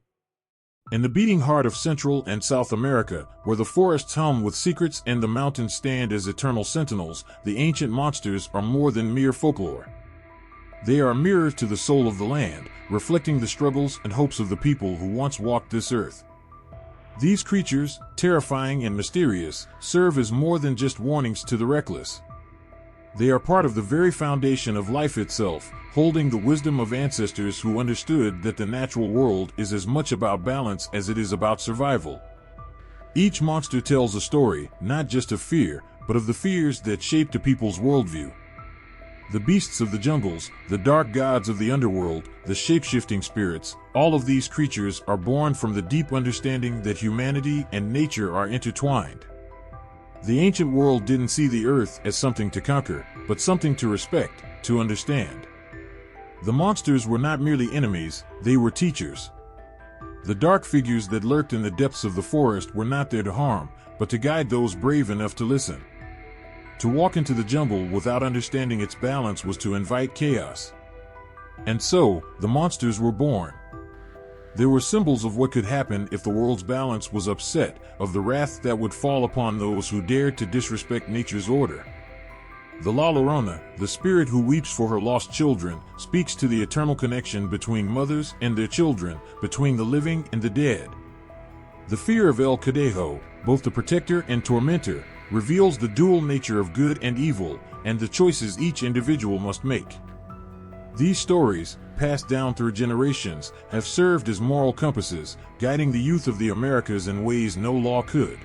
In the beating heart of Central and South America, where the forests hum with secrets and the mountains stand as eternal sentinels, the ancient monsters are more than mere folklore. They are a mirror to the soul of the land, reflecting the struggles and hopes of the people who once walked this earth. These creatures, terrifying and mysterious, serve as more than just warnings to the reckless. They are part of the very foundation of life itself, holding the wisdom of ancestors who understood that the natural world is as much about balance as it is about survival. Each monster tells a story, not just of fear, but of the fears that shaped a people's worldview. The beasts of the jungles, the dark gods of the underworld, the shape-shifting spirits, all of these creatures are born from the deep understanding that humanity and nature are intertwined. The ancient world didn't see the earth as something to conquer, but something to respect, to understand. The monsters were not merely enemies, they were teachers. The dark figures that lurked in the depths of the forest were not there to harm, but to guide those brave enough to listen. To walk into the jungle without understanding its balance was to invite chaos. And so, the monsters were born. They were symbols of what could happen if the world's balance was upset, of the wrath that would fall upon those who dared to disrespect nature's order. The La Llorona, the spirit who weeps for her lost children, speaks to the eternal connection between mothers and their children, between the living and the dead. The fear of El Cadejo, both the protector and tormentor, reveals the dual nature of good and evil, and the choices each individual must make. These stories, passed down through generations, have served as moral compasses, guiding the youth of the Americas in ways no law could.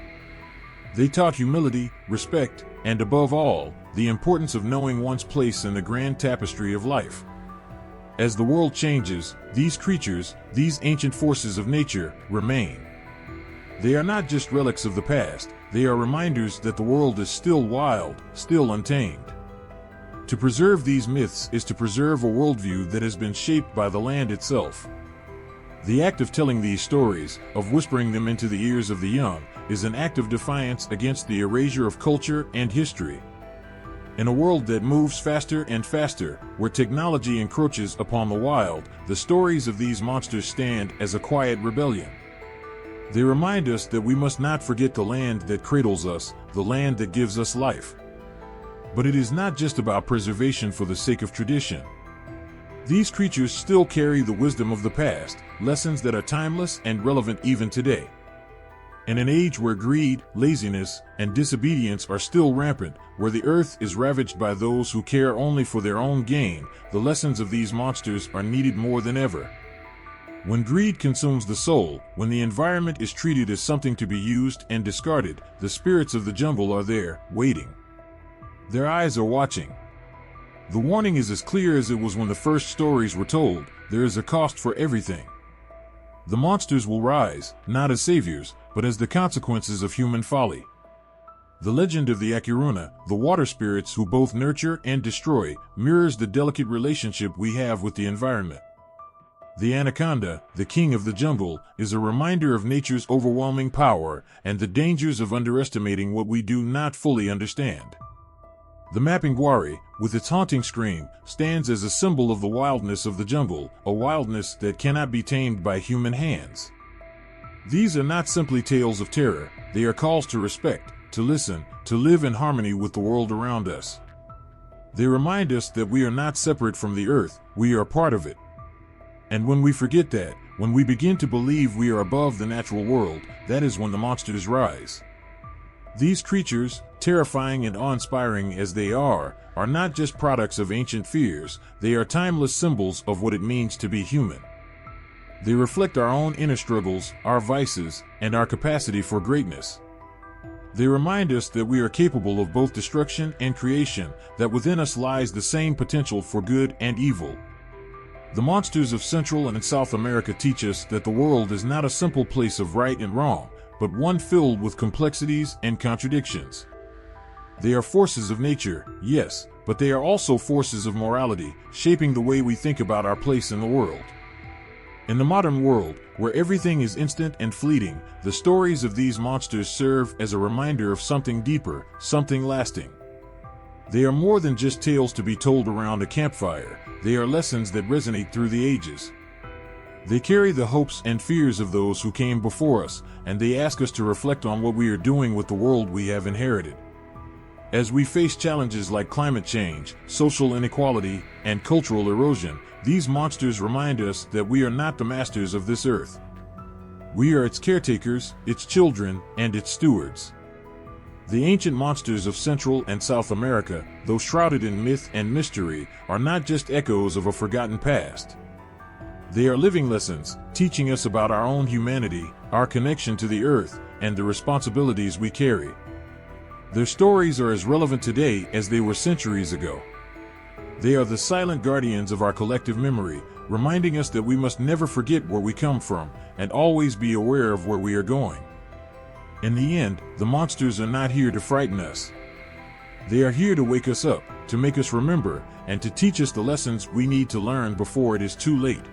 They taught humility, respect, and above all, the importance of knowing one's place in the grand tapestry of life. As the world changes, these creatures, these ancient forces of nature, remain. They are not just relics of the past, they are reminders that the world is still wild, still untamed. To preserve these myths is to preserve a worldview that has been shaped by the land itself. The act of telling these stories, of whispering them into the ears of the young, is an act of defiance against the erasure of culture and history. In a world that moves faster and faster, where technology encroaches upon the wild, the stories of these monsters stand as a quiet rebellion. They remind us that we must not forget the land that cradles us, the land that gives us life. But it is not just about preservation for the sake of tradition. These creatures still carry the wisdom of the past, lessons that are timeless and relevant even today. In an age where greed, laziness, and disobedience are still rampant, where the earth is ravaged by those who care only for their own gain, the lessons of these monsters are needed more than ever. When greed consumes the soul, when the environment is treated as something to be used and discarded, the spirits of the jungle are there, waiting. Their eyes are watching. The warning is as clear as it was when the first stories were told: there is a cost for everything. The monsters will rise, not as saviors, but as the consequences of human folly. The legend of the Akiruna, the water spirits who both nurture and destroy, mirrors the delicate relationship we have with the environment. The anaconda, the king of the jungle, is a reminder of nature's overwhelming power and the dangers of underestimating what we do not fully understand. The mapinguari, with its haunting scream, stands as a symbol of the wildness of the jungle, a wildness that cannot be tamed by human hands. These are not simply tales of terror, they are calls to respect, to listen, to live in harmony with the world around us. They remind us that we are not separate from the earth, we are part of it. And when we forget that, when we begin to believe we are above the natural world, that is when the monsters rise. These creatures, terrifying and awe-inspiring as they are not just products of ancient fears, they are timeless symbols of what it means to be human. They reflect our own inner struggles, our vices, and our capacity for greatness. They remind us that we are capable of both destruction and creation, that within us lies the same potential for good and evil. The monsters of Central and South America teach us that the world is not a simple place of right and wrong, but one filled with complexities and contradictions. They are forces of nature, yes, but they are also forces of morality, shaping the way we think about our place in the world. In the modern world, where everything is instant and fleeting, the stories of these monsters serve as a reminder of something deeper, something lasting. They are more than just tales to be told around a campfire. They are lessons that resonate through the ages. They carry the hopes and fears of those who came before us, and they ask us to reflect on what we are doing with the world we have inherited. As we face challenges like climate change, social inequality, and cultural erosion, these monsters remind us that we are not the masters of this earth. We are its caretakers, its children, and its stewards. The ancient monsters of Central and South America, though shrouded in myth and mystery, are not just echoes of a forgotten past. They are living lessons, teaching us about our own humanity, our connection to the earth, and the responsibilities we carry. Their stories are as relevant today as they were centuries ago. They are the silent guardians of our collective memory, reminding us that we must never forget where we come from and always be aware of where we are going. In the end, the monsters are not here to frighten us. They are here to wake us up, to make us remember, and to teach us the lessons we need to learn before it is too late.